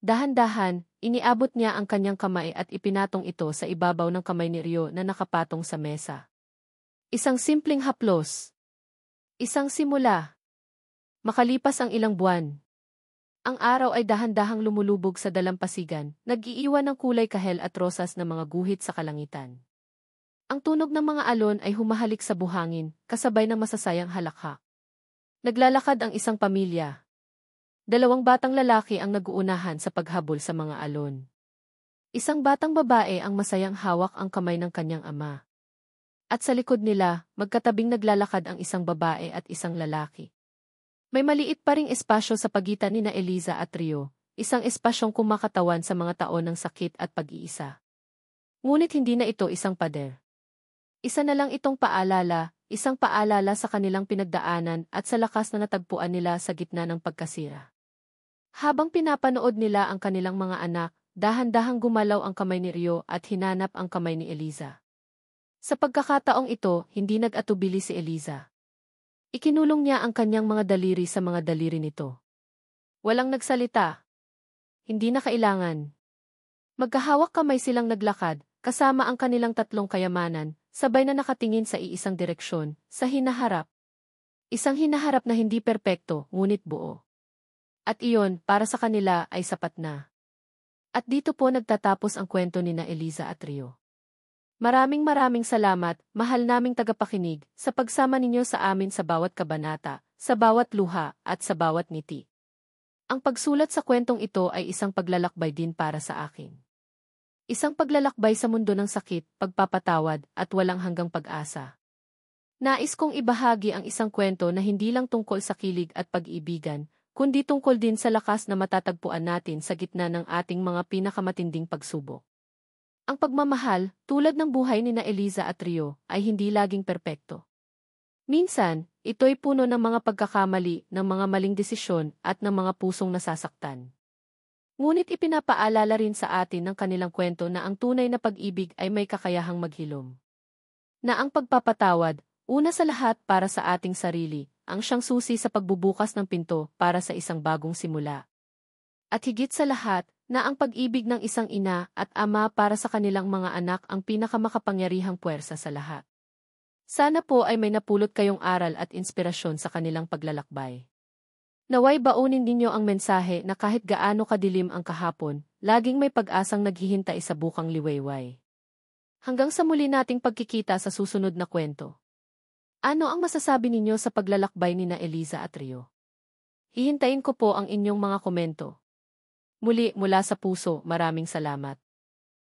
Dahan-dahan, iniabot niya ang kanyang kamay at ipinatong ito sa ibabaw ng kamay ni Rio na nakapatong sa mesa. Isang simpleng haplos. Isang simula. Makalipas ang ilang buwan. Ang araw ay dahan-dahang lumulubog sa dalampasigan, nag-iiwan ng kulay kahel at rosas na mga guhit sa kalangitan. Ang tunog ng mga alon ay humahalik sa buhangin, kasabay ng masasayang halakhak. Naglalakad ang isang pamilya. 2 batang lalaki ang nag-uunahan sa paghabol sa mga alon. Isang batang babae ang masayang hawak ang kamay ng kanyang ama. At sa likod nila, magkatabing naglalakad ang isang babae at isang lalaki. May maliit pa ring espasyo sa pagitan ni Eliza at Rio, isang espasyong kumakatawan sa mga taon ng sakit at pag-iisa. Ngunit hindi na ito isang pader. Isa na lang itong paalala, isang paalala sa kanilang pinagdaanan at sa lakas na natagpuan nila sa gitna ng pagkasira. Habang pinapanood nila ang kanilang mga anak, dahan-dahang gumalaw ang kamay ni Rio at hinanap ang kamay ni Eliza. Sa pagkakataong ito, hindi nag-atubili si Eliza. Ikinulong niya ang kanyang mga daliri sa mga daliri nito. Walang nagsalita. Hindi na kailangan. Magkahawak kamay silang naglakad, kasama ang kanilang 3 kayamanan, sabay na nakatingin sa iisang direksyon, sa hinaharap. Isang hinaharap na hindi perpekto, ngunit buo. At iyon, para sa kanila, ay sapat na. At dito po nagtatapos ang kwento ni Eliza at Rio. Maraming salamat, mahal naming tagapakinig, sa pagsama ninyo sa amin sa bawat kabanata, sa bawat luha, at sa bawat ngiti. Ang pagsulat sa kwentong ito ay isang paglalakbay din para sa akin. Isang paglalakbay sa mundo ng sakit, pagpapatawad, at walang hanggang pag-asa. Nais kong ibahagi ang isang kwento na hindi lang tungkol sa kilig at pag-ibigan, kundi tungkol din sa lakas na matatagpuan natin sa gitna ng ating mga pinakamatinding pagsubok. Ang pagmamahal, tulad ng buhay ni Eliza at Rio, ay hindi laging perpekto. Minsan, ito'y puno ng mga pagkakamali, ng mga maling desisyon, at ng mga pusong nasasaktan. Ngunit ipinapaalala rin sa atin ng kanilang kwento na ang tunay na pag-ibig ay may kakayahang maghilom. Na ang pagpapatawad, una sa lahat para sa ating sarili, ang siyang susi sa pagbubukas ng pinto para sa isang bagong simula. At higit sa lahat, na ang pag-ibig ng isang ina at ama para sa kanilang mga anak ang pinakamakapangyarihang puwersa sa lahat. Sana po ay may napulot kayong aral at inspirasyon sa kanilang paglalakbay. Naway baunin ninyo ang mensahe na kahit gaano kadilim ang kahapon, laging may pag-asang naghihintay sa bukang liwayway. Hanggang sa muli nating pagkikita sa susunod na kwento. Ano ang masasabi ninyo sa paglalakbay ni Eliza at Rio? Hihintayin ko po ang inyong mga komento. Muli mula sa puso, maraming salamat.